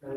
Good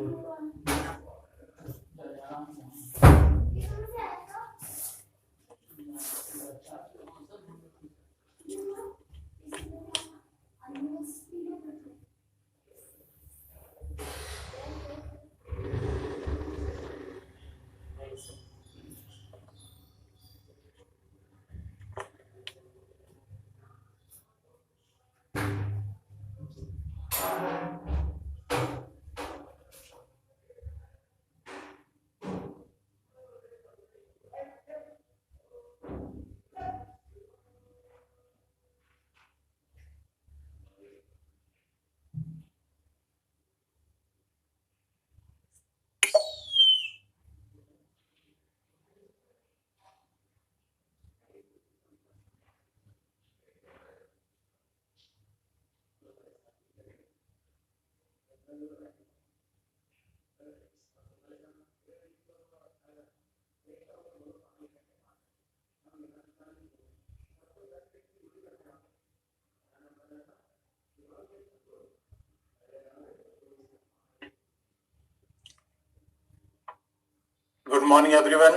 morning everyone.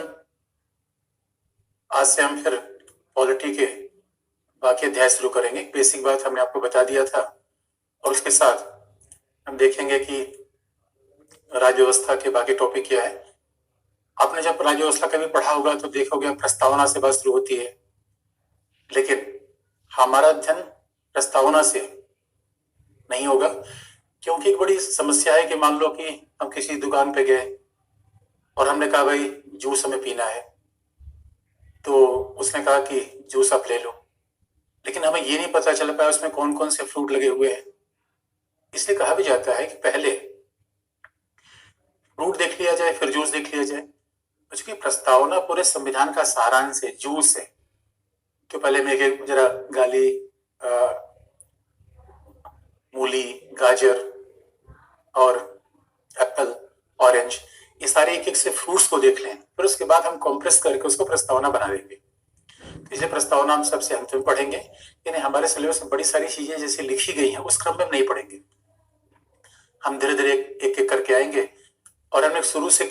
आज से हम फिर पॉलिटी के बाकी अध्याय शुरू करेंगे। बेसिक बात हमने आपको बता दिया था और उसके साथ हम देखेंगे कि राज्य व्यवस्था के बाकी टॉपिक क्या है। आपने जब राज्य व्यवस्था कभी पढ़ा होगा तो देखोगे प्रस्तावना से बात शुरू होती है, लेकिन हमारा अध्ययन प्रस्तावना से नहीं होगा, क्योंकि एक बड़ी समस्या है कि मान लो कि हम किसी दुकान पे गए और हमने कहा भाई जूस हमें पीना है, तो उसने कहा कि जूस आप ले लो, लेकिन हमें ये नहीं पता चल पाया उसमें कौन कौन से फ्रूट लगे हुए हैं। इसलिए कहा भी जाता है कि पहले फ्रूट देख लिया जाए फिर जूस देख लिया जाए। क्योंकि प्रस्तावना पूरे संविधान का सारांश है, जूस है। तो पहले मैं एक जरा गाली, मूली, गाजर और एप्पल, ऑरेंज, ये सारे एक एक से फ्रूट्स को देख लें, फिर उसके बाद हम कॉम्प्रेस करके उसको प्रस्तावना बना देंगे। इसलिए प्रस्तावना हम सबसे अंत में पढ़ेंगे, यानी हमारे सिलेबस में बड़ी सारी चीजें जैसे लिखी गई हैं उस क्रम में हम नहीं पढ़ेंगे। हम धीरे धीरे एक एक करके आएंगे और हम एक शुरू से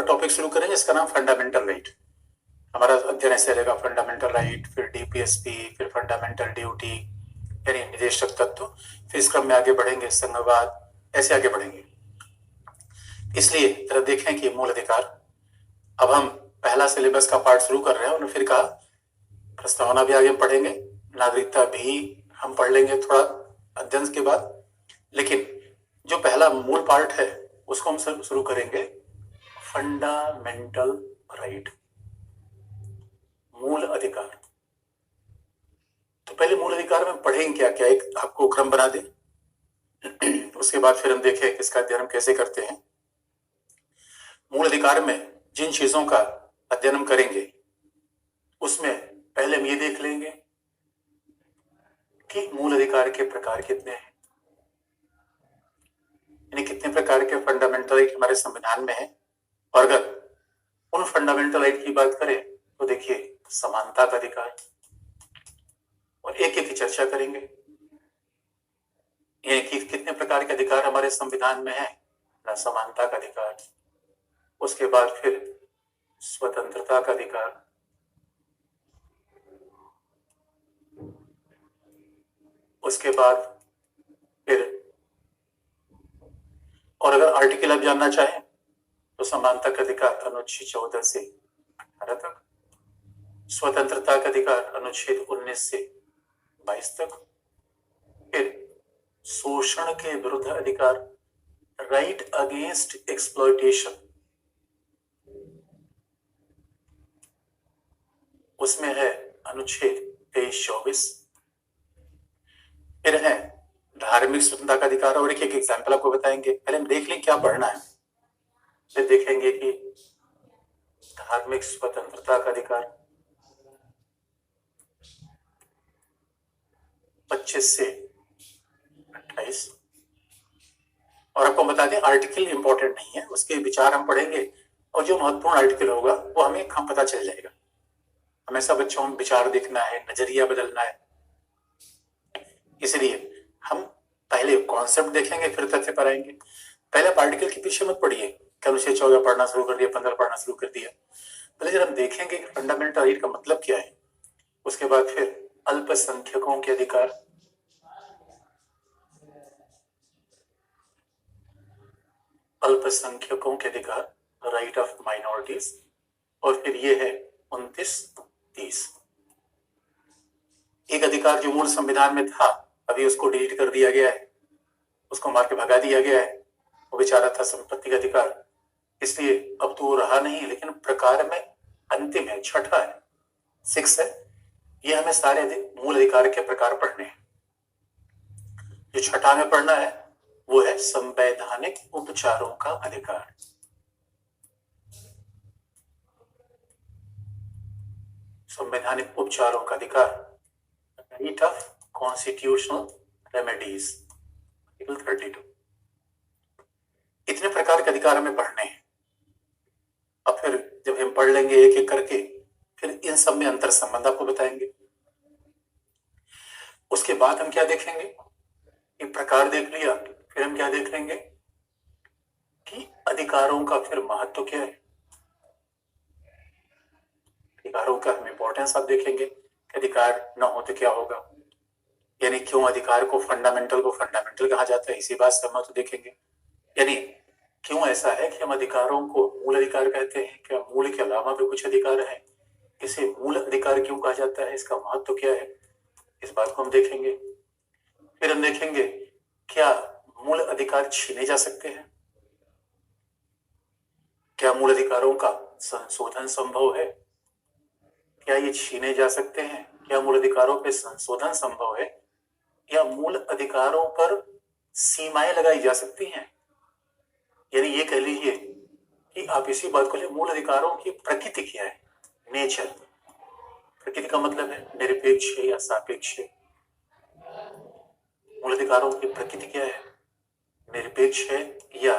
टॉपिक शुरू करेंगे जिसका नाम फंडामेंटल राइट। हमारा अध्ययन ऐसे रहेगा, फंडामेंटल राइट, फिर डीपीएसपी, फिर फंडामेंटल ड्यूटी यानी निदेशक तत्व, फिर इस क्रम में आगे बढ़ेंगे संघवाद, ऐसे आगे बढ़ेंगे। इसलिए जरा देखें कि मूल अधिकार, अब हम पहला सिलेबस का पार्ट शुरू कर रहे हैं। और फिर कहा प्रस्तावना भी आगे पढ़ेंगे, नागरिकता भी हम पढ़ लेंगे थोड़ा अध्ययन के बाद, लेकिन जो पहला मूल पार्ट है उसको हम शुरू करेंगे फंडामेंटल राइट, मूल अधिकार। तो पहले मूल अधिकार में पढ़ेंगे क्या क्या, एक आपको क्रम बना दे। उसके बाद फिर हम देखें इसका अध्ययन हम कैसे करते हैं। मूल अधिकार में जिन चीजों का अध्ययन हम करेंगे उसमें पहले हम ये देख लेंगे कि मूल अधिकार के प्रकार कितने हैं, यानी कितने प्रकार के फंडामेंटल राइट हमारे संविधान में है। और अगर उन फंडामेंटल राइट की बात करें तो देखिए समानता का अधिकार, और एक एक की चर्चा करेंगे, यानी कि कितने प्रकार के अधिकार हमारे संविधान में है ना, समानता का अधिकार, उसके बाद फिर स्वतंत्रता का अधिकार, उसके बाद फिर, और अगर आर्टिकल आप जानना चाहें तो समानता का अधिकार अनुच्छेद 14 से 18 तक, स्वतंत्रता का अधिकार अनुच्छेद 19 से 22 तक, फिर शोषण के विरुद्ध अधिकार राइट अगेंस्ट एक्सप्लॉयटेशन, उसमें है अनुच्छेद 23-24, फिर है धार्मिक स्वतंत्रता का अधिकार, और एक एक एग्जाम्पल आपको बताएंगे। पहले हम देख लें क्या पढ़ना है, फिर देखेंगे कि धार्मिक स्वतंत्रता का अधिकार 25 से 28, और आपको बता दें आर्टिकल इंपॉर्टेंट नहीं है, उसके विचार हम पढ़ेंगे और जो महत्वपूर्ण आर्टिकल होगा वो हमें पता चल जाएगा। हमेशा बच्चों में विचार देखना है, नजरिया बदलना है, इसलिए हम पहले कॉन्सेप्ट देखेंगे फिर तथ्य पर आएंगे। पहले पार्टिकल के पीछे मत पड़िए कि अनुच्छेद 14 पढ़ना शुरू कर दिया, 15 पढ़ना शुरू कर दिया। पहले जब हम देखेंगे कि फंडामेंटल राइट का मतलब क्या है, उसके बाद फिर अल्पसंख्यकों के अधिकार, अल्पसंख्यकों के अधिकार, राइट ऑफ माइनॉरिटीज, और फिर ये है 29-30। एक अधिकार जो मूल संविधान में था, अभी उसको डिलीट कर दिया गया है, उसको मार के भगा दिया गया है। वो बेचारा था संपत्ति का अधिकार, इसलिए अब तो वो रहा नहीं, लेकिन प्रकार में अंतिम है, छठा है, 6 है। ये हमें सारे मूल अधिकार के प्रकार पढ़ने हैं। जो छठा में पढ़ना है वो है संवैधानिक उपचारों का अधिकार। संवैधानिक उपचारों का अधिकार, right of constitutional remedies, article 32। इतने प्रकार के अधिकार हमें पढ़ने हैं। अब फिर जब हम पढ़ लेंगे एक एक करके, फिर इन सब में अंतर संबंध आपको बताएंगे। उसके बाद हम क्या देखेंगे, ये प्रकार देख लिया, फिर हम क्या देख लेंगे कि अधिकारों का फिर महत्व क्या है। अधिकारों का हम इंपॉर्टेंस आप देखेंगे कि अधिकार न हो तो क्या होगा, यानी क्यों अधिकार को फंडामेंटल कहा जाता है, इसी बात से हम तो देखेंगे। यानी क्यों ऐसा है कि हम अधिकारों को मूल अधिकार कहते हैं, क्या मूल के अलावा भी कुछ अधिकार है, इसे मूल अधिकार क्यों कहा जाता है, इसका महत्व क्या है, इस बात को हम देखेंगे। फिर हम देखेंगे क्या मूल अधिकार छीने जा सकते हैं, क्या मूल अधिकारों का संशोधन संभव है, क्या ये छीने जा सकते हैं, क्या मूल अधिकारों पे संशोधन संभव है, या मूल अधिकारों पर सीमाएं लगाई जा सकती हैं। यानी ये कह लीजिए कि आप इसी बात को ले, मूल अधिकारों की प्रकृति क्या है, नेचर। प्रकृति का मतलब है निरपेक्ष है या सापेक्ष है। मूल अधिकारों की प्रकृति क्या है, निरपेक्ष है या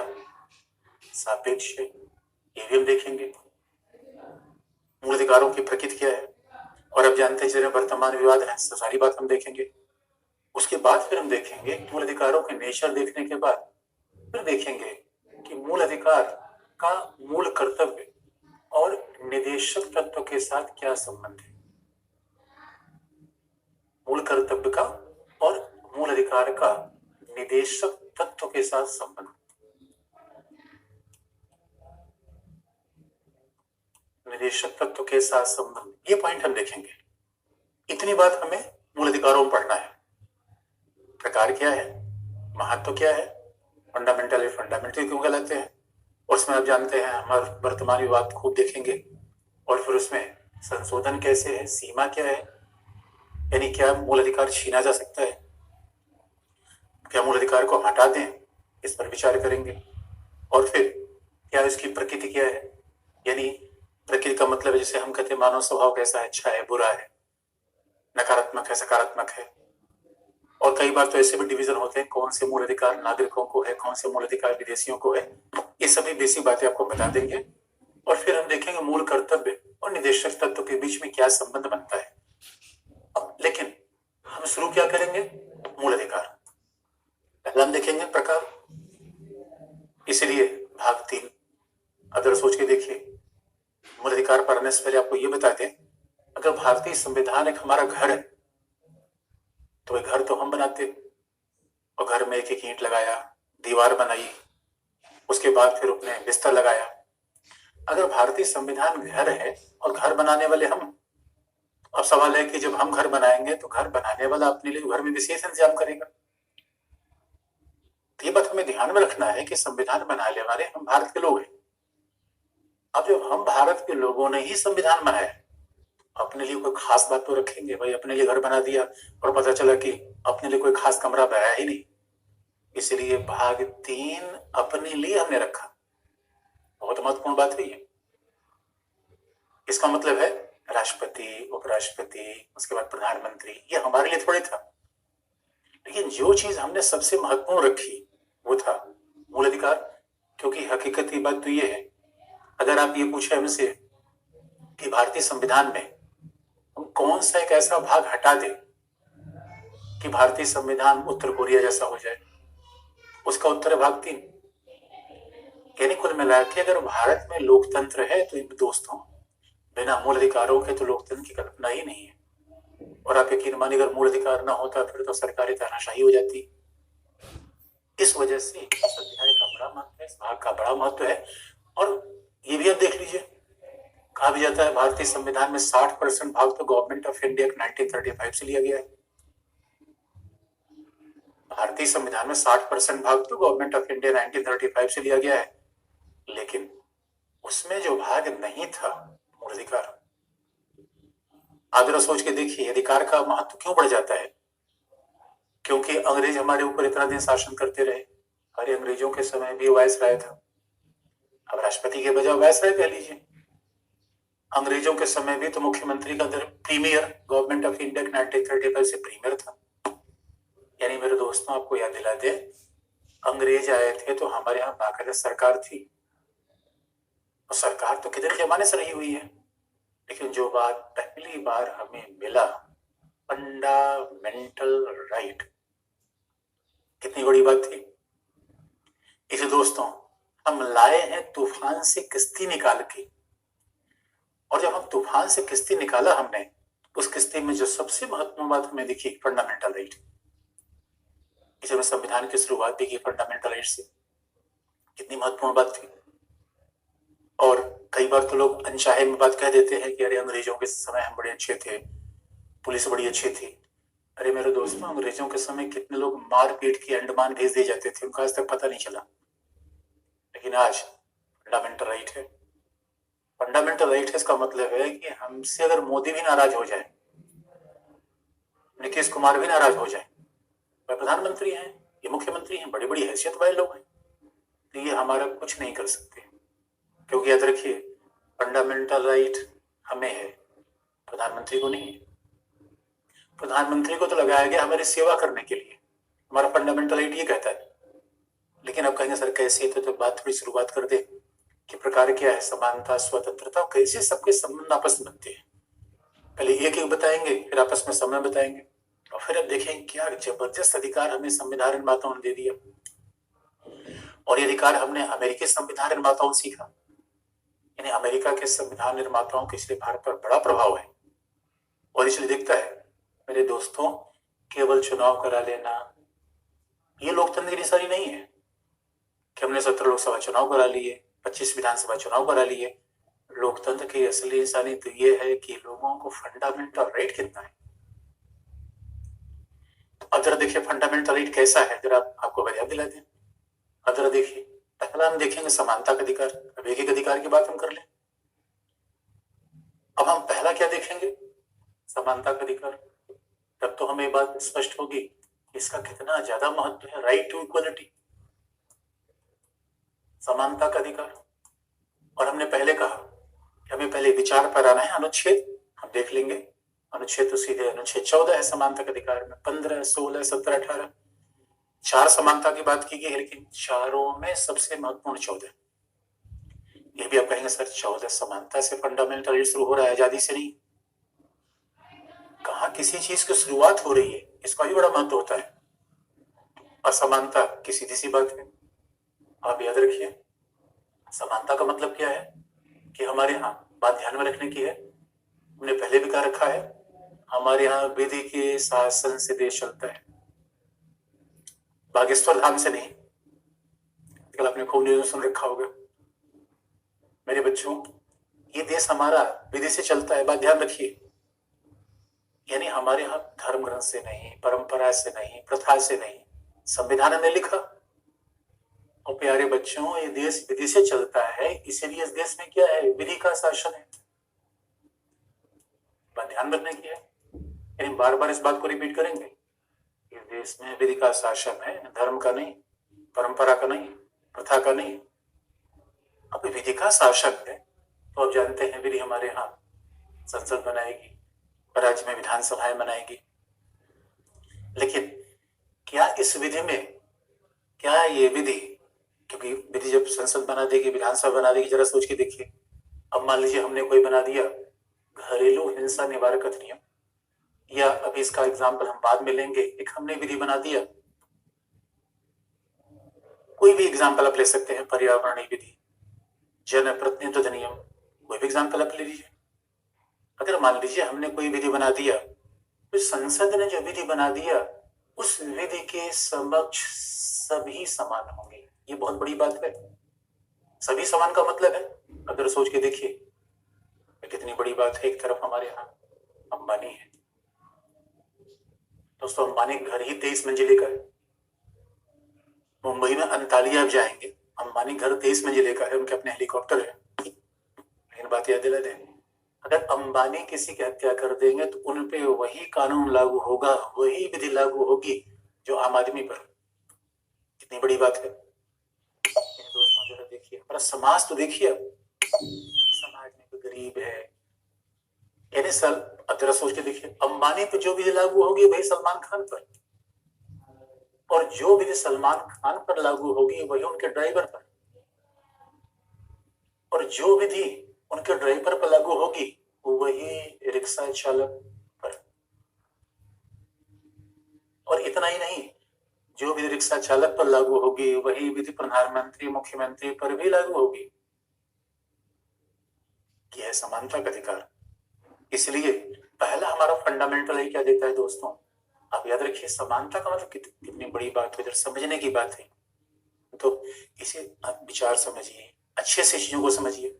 सापेक्ष है, ये भी हम देखेंगे। मूल अधिकारों की प्रकृति क्या है, और अब जानते हैं जिन्हें वर्तमान विवाद है, सारी बात हम देखेंगे। उसके बाद फिर हम देखेंगे मूल अधिकारों के नेचर देखने के बाद फिर देखेंगे कि मूल अधिकार का मूल कर्तव्य और निदेशक तत्व के साथ क्या संबंध है। मूल कर्तव्य का और मूल अधिकार का निदेशक तत्व के साथ संबंध, निदेशक तत्व के साथ संबंध, ये पॉइंट हम देखेंगे। इतनी बात हमें मूल अधिकारों में पढ़ना है। प्रकार क्या है, महत्व क्या है, फंडामेंटल क्यों कहलाते हैं, और उसमें आप जानते हैं हमारे वर्तमान विवाद खूब देखेंगे। और फिर उसमें संशोधन कैसे है, सीमा क्या है, यानी क्या मूल अधिकार छीना जा सकता है, क्या मूल अधिकार को हटा दें, इस पर विचार करेंगे। और फिर क्या इसकी प्रकृति क्या है, यानी प्रकृति का मतलब है जैसे हम कहते हैं मानव स्वभाव कैसा है, अच्छा है, बुरा है, नकारात्मक है, सकारात्मक है। और कई बार तो ऐसे भी डिवीजन होते हैं कौन से मूल अधिकार नागरिकों को है, कौन से मूल अधिकार विदेशियों को है। ये सभी बेसिक बातें आपको बता देंगे। और फिर हम देखेंगे मूल कर्तव्य और निदेशक तत्व के बीच में क्या संबंध बनता है। अब लेकिन हम शुरू क्या करेंगे, मूल अधिकार पहला हम देखेंगे प्रकार। इसलिए भाग 3 अगर सोच के देखिए, मूल अधिकार पढ़ने से पहले आपको ये बता दें, अगर भारतीय संविधान एक हमारा घर है तो वह घर तो हम बनाते, और घर में एक एक ईंट लगाया, दीवार बनाई, उसके बाद फिर उसने बिस्तर लगाया। अगर भारतीय संविधान घर है और घर बनाने वाले हम, अब सवाल है कि जब हम घर बनाएंगे तो घर बनाने वाला अपने लिए घर में विशेष इंतजाम करेगा। तो ये बात हमें ध्यान में रखना है कि संविधान बनाने वाले हम भारत के लोग हैं। अब जब हम भारत के लोगों ने ही संविधान बनाया, अपने लिए कोई खास बात तो रखेंगे। भाई अपने लिए घर बना दिया और पता चला कि अपने लिए कोई खास कमरा बनाया ही नहीं, इसलिए भाग 3 अपने लिए हमने रखा। बहुत महत्वपूर्ण बात है ये। इसका मतलब है राष्ट्रपति, उपराष्ट्रपति, उसके बाद प्रधानमंत्री, ये हमारे लिए थोड़ी था। लेकिन जो चीज हमने सबसे महत्वपूर्ण रखी वो था मूल अधिकार। क्योंकि हकीकत की बात तो ये है, अगर आप ये पूछे हमसे कि भारतीय संविधान में हम कौन सा एक ऐसा भाग हटा दें कि भारतीय संविधान उत्तर कोरिया जैसा हो जाए, उसका उत्तर है भाग 3। यानी कुल मिला के अगर भारत में लोकतंत्र है तो इन दोस्तों बिना मूल अधिकारों के तो लोकतंत्र की कल्पना ही नहीं है। और आप यकीन मानिए अगर मूल अधिकार ना होता फिर तो सरकारी तानाशाही हो जाती। इस वजह से इस अध्याय का बड़ा महत्व है, इस भाग का बड़ा महत्व है। और ये भी आप देख लीजिए, कहा भी जाता है भारतीय संविधान में 60% भाग तो गवर्नमेंट ऑफ इंडिया 1935 से लिया गया है। भारतीय संविधान में 60% भाग तो गवर्नमेंट ऑफ इंडिया 1935 से लिया गया है, लेकिन उसमें जो भाग नहीं था मूल अधिकार, आप जरा सोच के देखिए अधिकार का महत्व क्यों बढ़ जाता है। क्योंकि अंग्रेज हमारे ऊपर इतना दिन शासन करते रहे। अरे अंग्रेजों के समय भी वायसराय था, अब राष्ट्रपति के बजाय वायसराय कह लीजिए। अंग्रेजों के समय भी तो मुख्यमंत्री का प्रीमियर गवर्नमेंट ऑफ इंडिया 1935 से प्रीमियर था। यानी मेरे दोस्तों आपको याद दिला दे, अंग्रेज आए थे तो हमारे यहाँ बाकायदा सरकार थी, और सरकार तो कितने जमाने से रही हुई है। लेकिन जो बात पहली बार हमें मिला, फंडामेंटल राइट, कितनी बड़ी बात थी। इसे दोस्तों हम लाए हैं तूफान से किश्ती निकाल के, और जब हम तूफान से किश्ती निकाला हमने, उस किश्ती में जो सबसे महत्वपूर्ण बात हमें दिखी फंडामेंटल राइट। इसे संविधान की शुरुआत भी की फंडामेंटल राइट से, कितनी महत्वपूर्ण बात थी। और कई बार तो लोग अनचाहे में बात कह देते हैं कि अरे अंग्रेजों के समय हम बड़े अच्छे थे, पुलिस बड़ी अच्छी थी। अरे मेरे दोस्तों अंग्रेजों के समय कितने लोग मार पीट के अंडमान भेज दिए जाते थे, उनका आज तक पता नहीं चला। लेकिन आज फंडामेंटल राइट है। फंडामेंटल राइट है इसका मतलब है कि हमसे अगर मोदी भी नाराज हो जाए, नीतीश कुमार भी नाराज हो जाए, वह प्रधानमंत्री हैं, ये मुख्यमंत्री हैं, बड़ी बड़ी हैसियत वाले लोग हैं, तो ये हमारा कुछ नहीं कर सकते। क्योंकि याद रखिए फंडामेंटल राइट हमें है, प्रधानमंत्री को नहीं है। प्रधानमंत्री को तो लगाया गया हमारी सेवा करने के लिए, हमारा फंडामेंटल राइट ये कहता है। लेकिन अब कहेंगे सर कैसे, तो बात थोड़ी शुरुआत कर दे कि प्रकार क्या है, समानता, स्वतंत्रता, कैसे सबके संबंध आपस में बनते हैं। पहले एक एक बताएंगे, फिर आपस में समय बताएंगे, और फिर अब देखेंगे क्या जबरदस्त अधिकार हमें संविधान निर्माताओं ने दे दिया। और ये अधिकार हमने अमेरिकी संविधान निर्माताओं से सीखा। यानी अमेरिका के संविधान निर्माताओं के इसलिए भारत पर बड़ा प्रभाव है। और इसलिए दिखता है मेरे दोस्तों, केवल चुनाव करा लेना ये लोकतंत्र की निशानी नहीं है कि हमने 17 लोकसभा चुनाव करा लिए, 25 विधानसभा चुनाव करा लिए। लोकतंत्र की असली निशानी तो ये है कि लोगों को फंडामेंटल राइट कितना है। अब जरा देखिए फंडामेंटल राइट कैसा है, जरा आपको याद दिला दें। अब जरा देखिए, पहला हम देखेंगे समानता का अधिकार। अब एक एक अधिकार की बात हम कर लें। अब हम पहला क्या देखेंगे, समानता का अधिकार। तब तो हमें बात स्पष्ट होगी इसका कितना ज्यादा महत्व है, राइट टू इक्वलिटी, समानता का अधिकार। और हमने पहले कहा कि हमें पहले विचार पर आना है, अनुच्छेद हम देख लेंगे। अनुच्छेद तो सीधे अनुच्छेद 14 है समानता के अधिकार में, 15, 16, 17, 18 चार समानता की बात की गई है, लेकिन चारों में सबसे महत्वपूर्ण 14। ये भी आप कहेंगे सर 14 समानता से फंडामेंटल राइट शुरू हो रहा है, आजादी से नहीं। कहाँ किसी चीज की शुरुआत हो रही है, इसका भी बड़ा महत्व होता है। असमानता की सीधी सी बात है, आप याद रखिए समानता का मतलब क्या है कि हमारे यहाँ बात ध्यान में रखने की है, हमने पहले भी कहा रखा है, हमारे यहाँ विधि के शासन से देश चलता है, बागेश्वर धाम से नहीं। कल आपने खूब न्यूज सुन रखा होगा। मेरे बच्चों ये देश हमारा विधि से चलता है, बात ध्यान रखिए। यानी हमारे यहाँ धर्म ग्रंथ से नहीं, परंपरा से नहीं, प्रथा से नहीं, संविधान में लिखा। और प्यारे बच्चों ये देश विधि से चलता है, इसीलिए इस देश में क्या है, विधि का शासन है। बात ध्यान रखने की है, यानी बार बार इस बात को रिपीट करेंगे, इस देश में विधि का शासन है, धर्म का नहीं, परंपरा का नहीं, प्रथा का नहीं। अब विधि का शासन है तो आप जानते हैं विधि हमारे यहाँ संसद बनाएगी, राज्य में विधानसभाएं बनाएगी। लेकिन क्या इस विधि में, क्या ये विधि, क्योंकि विधि जब संसद बना देगी, विधानसभा बना देगी, जरा सोच के देखिए। अब मान लीजिए हमने कोई बना दिया घरेलू हिंसा निवारक अधिनियम, या अभी इसका एग्जाम्पल हम बाद में लेंगे, एक हमने विधि बना दिया कोई भी एग्जाम्पल आप ले सकते हैं, पर्यावरणीय विधि, जनप्रतिनिधित्व नियम, कोई भी एग्जाम्पल आप ले लीजिए। अगर मान लीजिए हमने कोई विधि बना दिया, तो संसद ने जो विधि बना दिया उस विधि के समक्ष सभी समान होंगे। ये बहुत बड़ी बात है। सभी समान का मतलब है, अगर सोच के देखिए कितनी बड़ी बात है। एक तरफ हमारे यहाँ अंबानी है दोस्तों, अंबानी घर ही 23 मंजिले का है। मुंबई में अंतालिया आप जाएंगे, अंबानी घर 23 मंजिले का है, उनके अपने हेलीकॉप्टर है। लेकिन बात याद दिला दें, अगर अंबानी किसी की हत्या कर देंगे तो उन पे वही कानून लागू होगा, वही विधि लागू होगी जो आम आदमी पर। कितनी बड़ी बात है दोस्तों। जरा देखिए हमारा समाज तो देखिए, समाज में कोई गरीब है, यानी सर अब जरा सोच के देखिए, अंबानी पे जो विधि लागू होगी वही सलमान खान पर, और जो विधि सलमान खान पर लागू होगी वही उनके ड्राइवर पर, और जो विधि उनके ड्राइवर पर लागू होगी वही रिक्शा चालक पर। और इतना ही नहीं, जो विधि रिक्शा चालक पर लागू होगी वही विधि प्रधानमंत्री मुख्यमंत्री पर भी लागू होगी। यह है समानता का अधिकार। इसलिए पहला हमारा फंडामेंटल क्या देता है दोस्तों, आप याद रखिए, समानता का मतलब कितनी बड़ी बात है, जब समझने की बात है तो इसे आप विचार समझिए, अच्छे से चीजों को समझिए।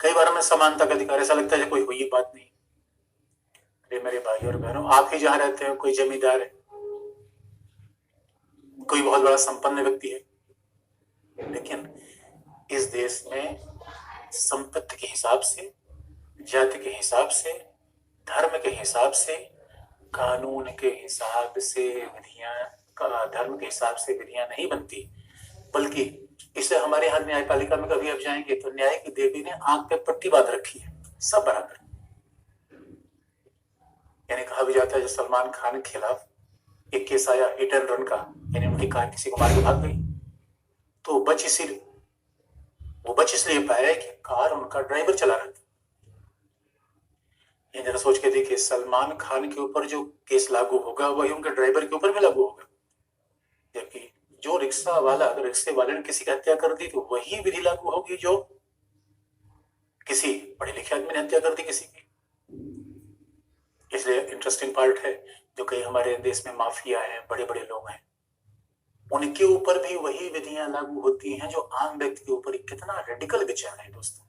कई बार हमें समानता का अधिकार ऐसा लगता है कोई हुई बात नहीं। अरे मेरे भाई और बहनों, आप ही जहां रहते हैं कोई जमींदार है, कोई बहुत बड़ा संपन्न व्यक्ति है, लेकिन इस देश में संपत्ति के हिसाब से, जाति के हिसाब से, धर्म के हिसाब से, कानून के हिसाब से विधियां, धर्म के हिसाब से विधियां नहीं बनती, बल्कि इसे हमारे यहाँ न्यायपालिका में कभी आप जाएंगे तो न्याय की देवी ने आंख पे पट्टी बांध रखी है, सब बराबर। यानी कहा भी जाता है, जो सलमान खान के खिलाफ एक केस आया हिट एंड रन का, यानी उनकी कार किसी को मार के भाग गई, तो वो बच इसलिए पाया कि कार उनका ड्राइवर चला रहा था। ये जरा सोच के देखिए, सलमान खान के ऊपर जो केस लागू होगा वही उनके ड्राइवर के ऊपर भी लागू होगा। जबकि जो रिक्शा वाला, अगर रिक्शे वाले ने किसी की हत्या कर दी तो वही विधि लागू होगी जो किसी पढ़े लिखे आदमी ने हत्या कर दी किसी की। इसलिए इंटरेस्टिंग पार्ट है, जो कई हमारे देश में माफिया है, बड़े बड़े लोग हैं, उनके ऊपर भी वही विधियां लागू होती हैं जो आम व्यक्ति के ऊपर। कितना रेडिकल विचार है दोस्तों,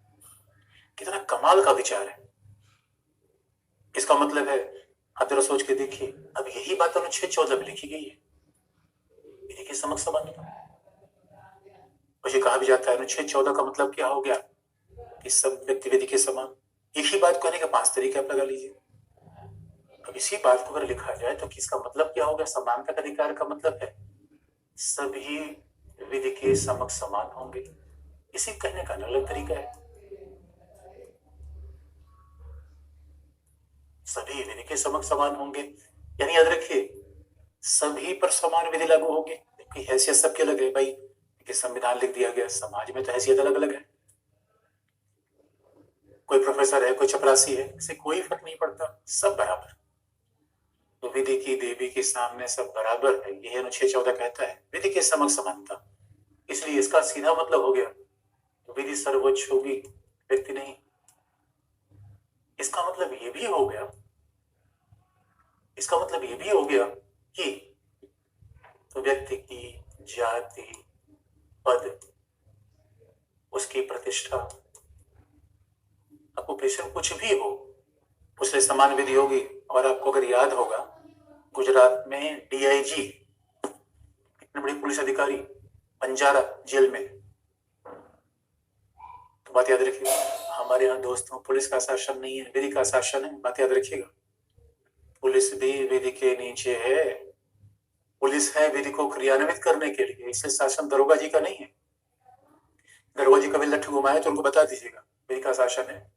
कितना कमाल का विचार है। इसका मतलब है, आप जरा सोच के देखिए, अब यही बात अनुच्छेद 14 में लिखी गई है, विधि के समक्ष समानता। मुझे कहा भी जाता है अनुच्छेद 14 का मतलब क्या हो गया कि सब व्यक्ति विधि के समान। एक ही बात कहने के 5 तरीके आप लगा लीजिए। अब इसी बात को अगर लिखा जाए तो किसका मतलब क्या हो गया? समानता का अधिकार का मतलब है सभी विधि के समक्ष समान होंगे। इसे कहने का अलग तरीका है, सभी विधि के समक्ष समान होंगे, यानी याद रखिए सभी पर समान विधि लागू होगी। हैसियत सबकी अलग है भाई, कि संविधान लिख दिया गया, समाज में तो हैसियत अलग अलग है। कोई प्रोफेसर है, कोई चपरासी है, इसे कोई फर्क नहीं पड़ता, सब बराबर। तो विधि की देवी के सामने सब बराबर है, यही अनुच्छेद 14 कहता है, विधि के समक्ष समानता। इसलिए इसका सीधा मतलब हो गया तो विधि सर्वोच्च होगी, व्यक्ति नहीं। इसका मतलब ये भी हो गया, इसका मतलब ये भी हो गया कि तो व्यक्ति की जाति, पद, उसकी प्रतिष्ठा, ऑक्युपेशन कुछ भी हो, उससे समान विधि होगी। और आपको अगर याद होगा, गुजरात में डीआईजी, इतने बड़े पुलिस अधिकारी बंजारा जेल में, तो बात याद रखिएगा। हमारे यहाँ दोस्तों पुलिस का शासन नहीं है, विधि का शासन है, बात याद रखिएगा। पुलिस भी विधि के नीचे है, पुलिस है विधि को क्रियान्वित करने के लिए, इससे शासन दरोगा जी का नहीं है। दरोगा जी कभी लठ घुमाए तो उनको बता दीजिएगा, विधि का शासन है।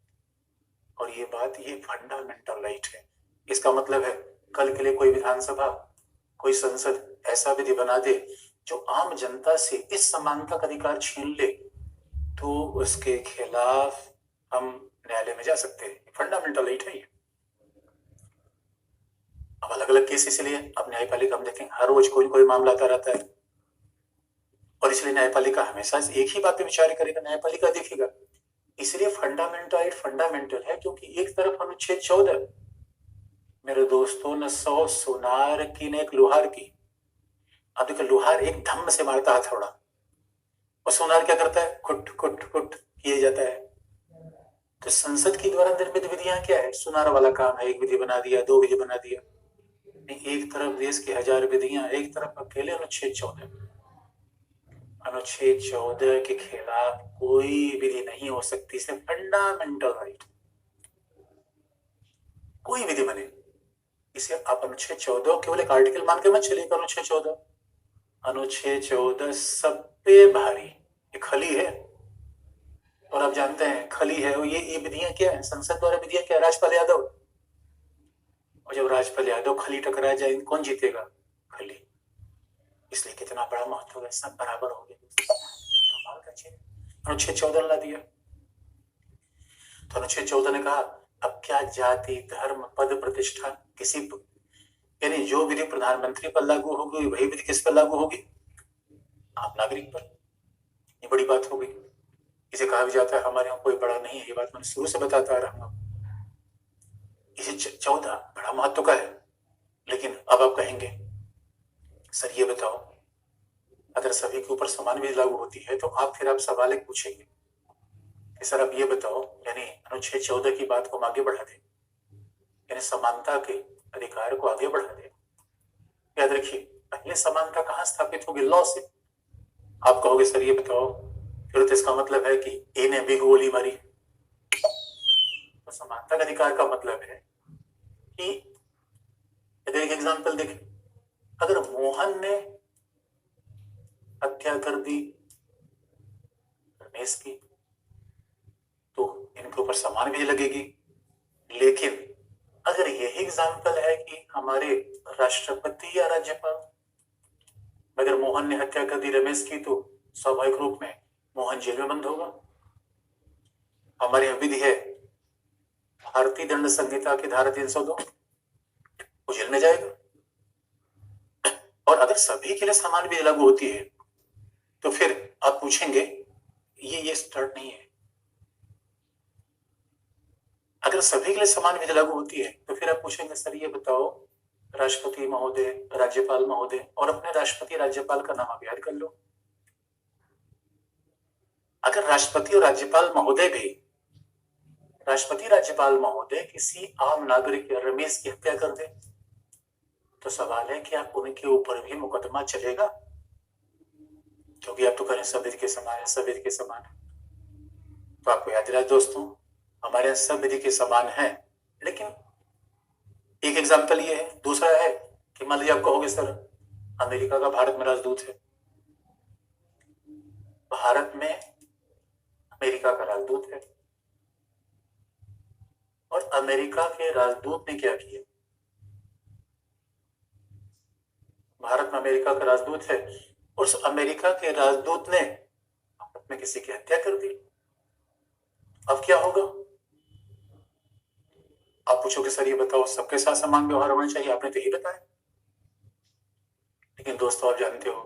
और ये बात, ये फंडामेंटल राइट है। इसका मतलब है कल के लिए कोई विधानसभा, कोई संसद ऐसा विधि बना दे जो आम जनता से इस समानता का अधिकार छीन ले, तो उसके खिलाफ हम न्यायालय में जा सकते हैं। फंडामेंटल राइट है ये। अब अलग अलग केस, इसलिए अब न्यायपालिका हम देखें हर रोज कोई ना कोई मामला आता रहता है, और इसलिए इसलिए न्यायपालिका हमेशा एक ही बात पे विचार करेगा, न्यायपालिका देखेगा। इसलिए फंडामेंटल है, क्योंकि एक तरफ अनुच्छेद 14 मेरे दोस्तों न 100 सोनार की न एक लोहार की। अब देखो, लोहार एक धम्म से मारता हथौड़ा और सोनार क्या करता है, खुट खुट खुट किए जाता है। तो संसद के द्वारा निर्मित विधियां क्या है, सुनार वाला काम है, एक विधि बना दिया, 2 विधि बना दिया। एक तरफ देश की 1000 विधियां, एक तरफ अकेले अनुच्छेद 14। अनुच्छेद 14 के खिलाफ कोई विधि नहीं हो सकती, सिर्फ फंडामेंटल राइट कोई विधि बने। इसे आप अनुच्छेद 14 केवल एक आर्टिकल मान के मत चलिए। अनुच्छेद 14 सब पे भारी एक खली है, और आप जानते हैं खली है। और ये विधियां क्या है, संसद द्वारा विधियां क्या, राजपाल यादव। और जब राजपाल यादव खली टकरा जाए, कौन जीतेगा, खली। इसलिए कितना बड़ा महत्व है, सब बराबर हो गए। कमाल का चीज अनुच्छेद 14 ला दिया। तो अनुच्छेद 14 ने कहा अब क्या जाति धर्म पद प्रतिष्ठा किसी, यानी जो विधि प्रधानमंत्री पर लागू होगी वही विधि किस पर लागू होगी, आम नागरिक पर। ये बड़ी बात हो गई। इसे कहा भी जाता है, हमारे यहाँ कोई बड़ा नहीं है, ये बात मैंने शुरू से बताता आ रहा हूँ। इसे 14 बड़ा महत्व का है। लेकिन अब आप कहेंगे सर ये बताओ, अगर सभी के ऊपर समान विधि लागू होती है तो आप सवाल एक पूछेंगे कि सर आप ये बताओ, यानी अनुच्छेद 14 की बात को हम आगे बढ़ा दें, यानी समानता के अधिकार को आगे बढ़ा दें। याद रखिए, पहले समानता कहाँ स्थापित होगी, लॉ से। आप कहोगे सर ये बताओ, फिर तो इसका मतलब है कि ए ने बी को गोली मारी। तो समानता का अधिकार का मतलब है कि एक एग्जांपल देखें, अगर मोहन ने हत्या कर दी रमेश की, तो इनके ऊपर समान विधि लगेगी। लेकिन अगर यही एग्जांपल है कि हमारे राष्ट्रपति या राज्यपाल, अगर मोहन ने हत्या कर दी रमेश की, तो स्वाभाविक रूप में मोहन जेल में बंद होगा। हमारे यहाँ विधि है भारतीय दंड संहिता की धारा 302, वो जेल में जाएगा। और अगर सभी के लिए समान विधि लागू होती है तो फिर आप पूछेंगे ये स्टार्ट नहीं है। अगर सभी के लिए समान विधि लागू होती है तो फिर आप पूछेंगे सर ये बताओ, राष्ट्रपति महोदय, राज्यपाल महोदय, और अपने राष्ट्रपति राज्यपाल का नाम आप याद कर लो। अगर राष्ट्रपति और राज्यपाल महोदय किसी आम नागरिक या रमेश की हत्या कर दे, तो सवाल है कि आप उनके ऊपर भी मुकदमा चलेगा, क्योंकि आप तो करें सब विधि के समान है, सब विधि के समान है। तो आपको याद दिलाए दोस्तों, हमारे यहाँ सब विधि के समान है। लेकिन एक एग्जाम्पल ये है। दूसरा है कि मान लीजिए आप कहोगे सर अमेरिका का भारत में राजदूत है, भारत में अमेरिका का राजदूत है, और अमेरिका के राजदूत ने क्या किया, भारत में अमेरिका का राजदूत है, उस अमेरिका के राजदूत ने भारत में किसी की हत्या कर दी। अब क्या होगा, आप पूछोगे सर ये बताओ सबके साथ समान व्यवहार होना चाहिए, आपने तो यही बताया। लेकिन दोस्तों आप जानते हो,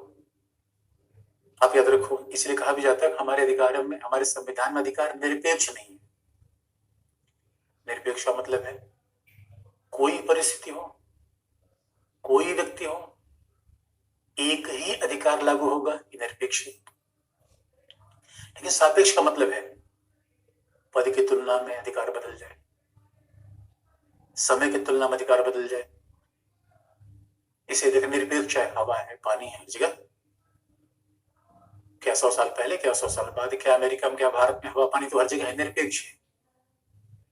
आप याद रखो, इसलिए कहा भी जाता है हमारे अधिकार में, हमारे संविधान में अधिकार निरपेक्ष नहीं है। निरपेक्ष का मतलब है कोई परिस्थिति हो, कोई व्यक्ति हो, एक ही अधिकार लागू होगा, ये निरपेक्ष है। लेकिन सापेक्ष का मतलब है पद की तुलना में अधिकार बदल जाए, समय की तुलना में अधिकार बदल जाए। इसे देख निरपेक्ष है, हवा है, पानी है, जगह क्या 100 साल पहले, क्या 100 साल बाद, क्या अमेरिका में, क्या भारत में, हवा पानी तो हर जगह है। निरपेक्ष है।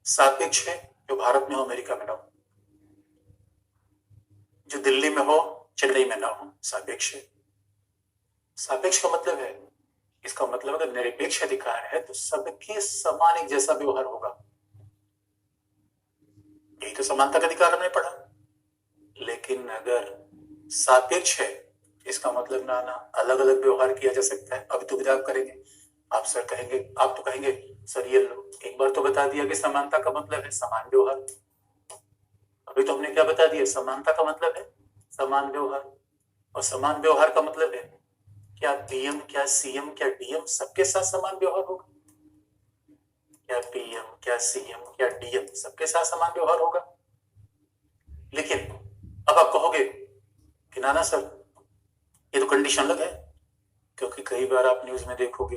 सापेक्ष है, जो भारत में हो अमेरिका में ना हो, जो दिल्ली में हो चेन्नई में ना हो, सापेक्ष है। सापेक्ष का मतलब है, इसका मतलब अगर निरपेक्ष अधिकार है तो सबके समान एक जैसा व्यवहार होगा। यही तो समानता का अधिकार हमने पढ़ा। लेकिन अगर सापेक्ष है, इसका मतलब ना अलग अलग व्यवहार किया जा सकता है। अभी तो विधान करेंगे, आप तो कहेंगे सर ये लो, एक बार तो बता दिया कि समानता का मतलब है समान व्यवहार। अभी तो हमने क्या बता दिया, समानता का मतलब है समान व्यवहार, और समान व्यवहार का मतलब है क्या पीएम, क्या सीएम, क्या डीएम सबके साथ समान व्यवहार होगा? क्या पीएम, क्या सीएम, क्या डीएम सबके साथ समान व्यवहार होगा? लेकिन अब आप कहोगे कि ना ना सर, ये तो कंडीशन अलग है, क्योंकि कई बार आप न्यूज में देखोगे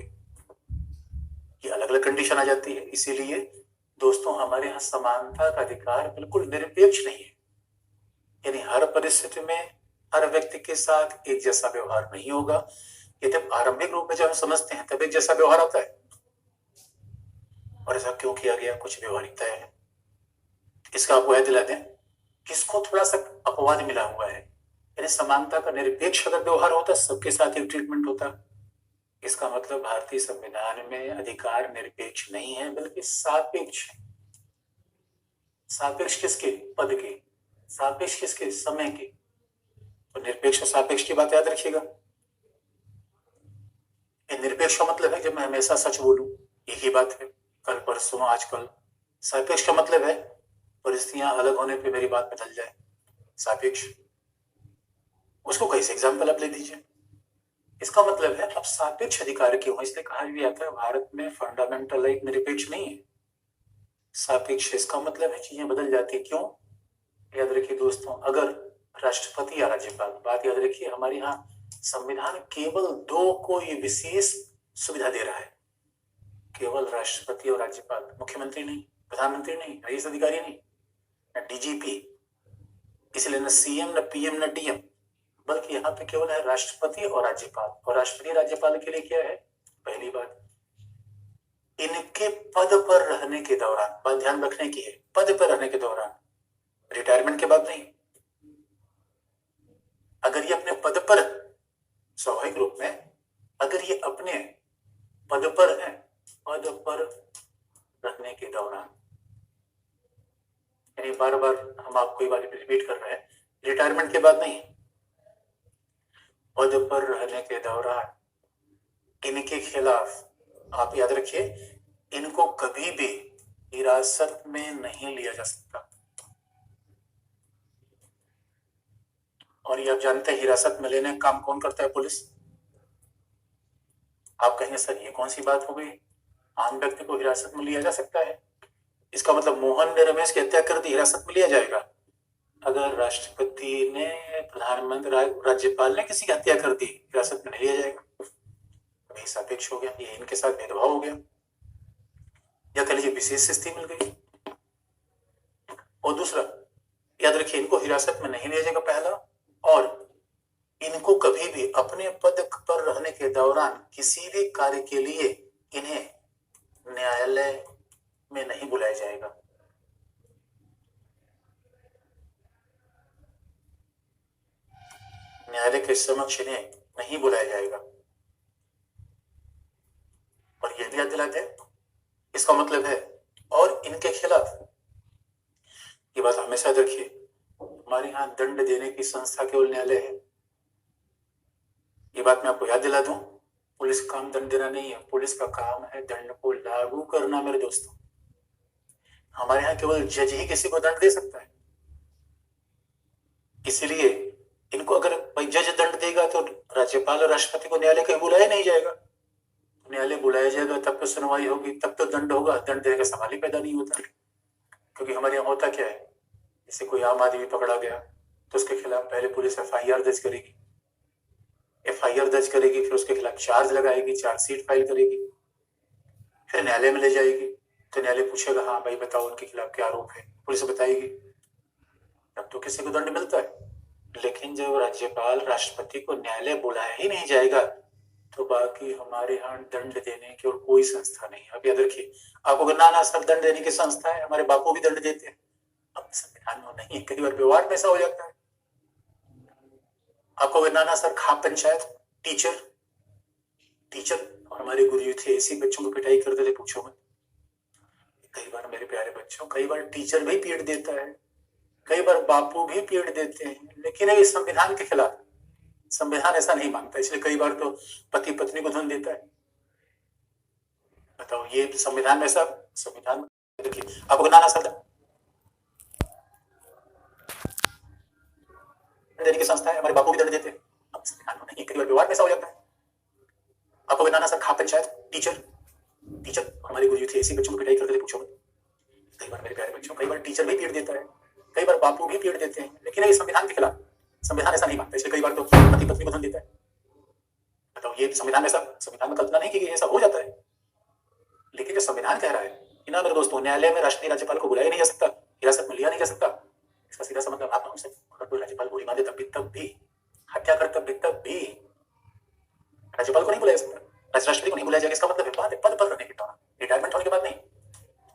कि अलग अलग कंडीशन आ जाती है। इसीलिए दोस्तों, हमारे यहाँ समानता का अधिकार बिल्कुल निरपेक्ष नहीं है, यानी हर परिस्थिति में हर व्यक्ति के साथ एक जैसा व्यवहार नहीं होगा। ये जब आरंभिक रूप में जब हम समझते हैं तब एक जैसा व्यवहार आता है, और ऐसा क्यों किया गया, कुछ व्यवहारिकता है। इसका आपको याद दिला दें, किसको थोड़ा सा अपवाद मिला हुआ है, यानी समानता का निरपेक्ष अगर व्यवहार होता, सबके साथ एक ट्रीटमेंट होता। इसका मतलब भारतीय संविधान में अधिकार निरपेक्ष नहीं है, बल्कि सापेक्ष है। सापेक्ष किसके? पद के। सापेक्ष किसके? समय के। तो निरपेक्ष और सापेक्ष की बात याद रखिएगा। निरपेक्ष का मतलब है जब मैं हमेशा सच बोलूं, एक ही बात है, कल परसों आजकल। सापेक्ष का मतलब है परिस्थितियां अलग होने पे मेरी बात बदल जाए, सापेक्ष। उसको कैसे एग्जाम्पल आप ले दीजिए। इसका मतलब है अब सापेक्ष अधिकार क्यों है, इसलिए कहा भी आता है भारत में फंडामेंटल राइट निरपेक्ष नहीं है, सापेक्ष। इसका मतलब है चीजें बदल जाती है। क्यों? याद रखिए दोस्तों, अगर राष्ट्रपति या राज्यपाल, बात याद रखिए, हमारे यहाँ संविधान केवल दो को ये विशेष सुविधा दे रहा है, केवल राष्ट्रपति और राज्यपाल, मुख्यमंत्री नहीं, प्रधानमंत्री नहीं, आईएएस अधिकारी नहीं, न डीजीपी, इसलिए न सीएम, न पीएम, न डीएम, बल्कि यहाँ पे केवल है राष्ट्रपति और राज्यपाल। और राष्ट्रपति राज्यपाल के लिए क्या है? पहली बात, इनके पद पर रहने के दौरान, बात ध्यान रखने की है, पद पर रहने के दौरान, रिटायरमेंट के बाद नहीं। अगर ये अपने पद पर, स्वाभाविक रूप में अगर ये अपने पद पर है, पद पर रखने के दौरान, यानी बार बार हम आपको ये बात रिपीट कर रहे हैं, रिटायरमेंट के बाद नहीं, पद पर रहने के दौरान इनके खिलाफ, आप याद रखिए, इनको कभी भी हिरासत में नहीं लिया जा सकता। और ये आप जानते हैं हिरासत में लेने का काम कौन करता है? पुलिस। आप कहेंगे सर ये कौन सी बात हो गई, आम व्यक्ति को हिरासत में लिया जा सकता है? इसका मतलब मोहन ने रमेश की हत्या कर दी, हिरासत में लिया जाएगा? अगर राष्ट्रपति ने, प्रधानमंत्री, राज्यपाल ने किसी की हत्या कर दी, हिरासत में नहीं लिया जाएगा? अभी सापेक्ष हो गया, ये इनके साथ भेदभाव हो गया, या कह लीजिए विशेष स्थिति मिल गई। और दूसरा, याद रखिए, इनको हिरासत में नहीं लिया जाएगा, पहला, और इनको कभी भी अपने पद पर रहने के दौरान किसी भी कार्य के लिए इन्हें न्यायालय में नहीं बुलाया जाएगा। न्यायालय के समक्ष इन्हें नहीं बुलाया जाएगा। और यह भी याद दिलाते हैं, इसका मतलब है, और इनके खिलाफ, ये बात हमेशा याद रखिए, हमारे यहाँ दंड देने की संस्था केवल न्यायालय है। ये बात मैं आपको याद दिला दूं, पुलिस का काम दंड देना नहीं है, पुलिस का काम है दंड को लागू करना। मेरे दोस्तों, हमारे यहाँ केवल जज ही किसी को दंड दे सकता है, इसलिए इनको अगर भाई जज दंड देगा तो राज्यपाल और राष्ट्रपति को न्यायालय कहीं बुलाया नहीं जाएगा। न्यायालय बुलाया जाएगा तब तो सुनवाई होगी, तब तो दंड होगा, दंड देने का सवाल ही पैदा नहीं होता। क्योंकि हमारे यहाँ होता क्या है, जैसे कोई आम आदमी पकड़ा गया तो उसके खिलाफ पहले पुलिस एफआईआर दर्ज करेगी, फिर उसके खिलाफ चार्ज लगाएगी, चार्जशीट फाइल करेगी, फिर न्यायालय में ले जाएगी, तो न्यायालय पूछेगा हाँ भाई बताओ उनके खिलाफ क्या आरोप है, पुलिस बताएगी, तब तो किसी को दंड मिलता है। लेकिन जब राज्यपाल, राष्ट्रपति को न्यायालय बुलाया ही नहीं जाएगा, तो बाकी हमारे यहाँ दंड देने की और कोई संस्था नहीं है। अब याद रखिए, आपको अगर नाना सर दंड देने की संस्था है, हमारे बापू भी दंड देते हैं, अब संविधान में नहीं, कई बार व्यवहार में ऐसा हो जाता है। आपको अगर नाना सर खाप पंचायत, टीचर और हमारे गुरुजी थे, ऐसे बच्चों को पिटाई करते थे, पूछो मत। कई बार मेरे प्यारे बच्चों, कई बार टीचर भी पीट देता है, कई बार बापू भी पीट देते हैं, लेकिन ये संविधान के खिलाफ, संविधान ऐसा नहीं मानता, इसलिए कई बार तो पति पत्नी को धन देता है। बताओ, ये संविधान में ऐसा, संविधान देखिए, आपको नाना सर देने की संस्था है, हमारे बापू भी दंड देते हैं, अब संविधान में नहीं, कई बार व्यवहार में ऐसा हो जाता है। कहोगे नाना सर खा पंचायत, टीचर टीचर हमारे गुरु थे ऐसे बच्चों को पिटाई करते थे, पूछो मत। कई बार मेरे प्यारे बच्चों, कई बार टीचर भी पीट देता है, कई बार बापू भी पीट देते हैं, लेकिन ये संविधान के खिलाफ। संविधान ऐसा नहीं मानता, इसलिए कई बार तो पति पत्नी को धन देता है। बताओ ये संविधान में, संविधान में कल्पना नहीं की ये सब हो जाता है। लेकिन जो संविधान कह रहा है कि ना मेरे दोस्तों, न्यायालय में राष्ट्रपति राज्यपाल को बुलाया नहीं जा सकता, हिरासत में लिया नहीं जा सकता, इसका सीधा सा मतलब आप हमसे अगर कोई राज्यपाल गोली मार दे तब भी हत्या कर तब भी राज्यपाल को नहीं बुलाया जा सकता, राष्ट्रपति को नहीं बुलाया जाएगा। इसका मतलब पद पर रहने के दौरान, रिटायरमेंट होने के बाद नहीं।